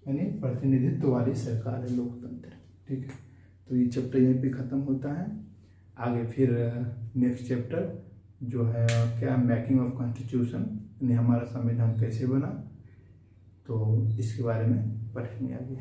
S1: यानी प्रतिनिधित्व वाली सरकार है लोकतंत्र। ठीक है, तो ये चैप्टर यहीं पे ख़त्म होता है। आगे फिर नेक्स्ट चैप्टर जो है क्या, मेकिंग ऑफ कॉन्स्टिट्यूशन, यानी हमारा संविधान कैसे बना, तो इसके बारे में पढ़ेंगे आगे।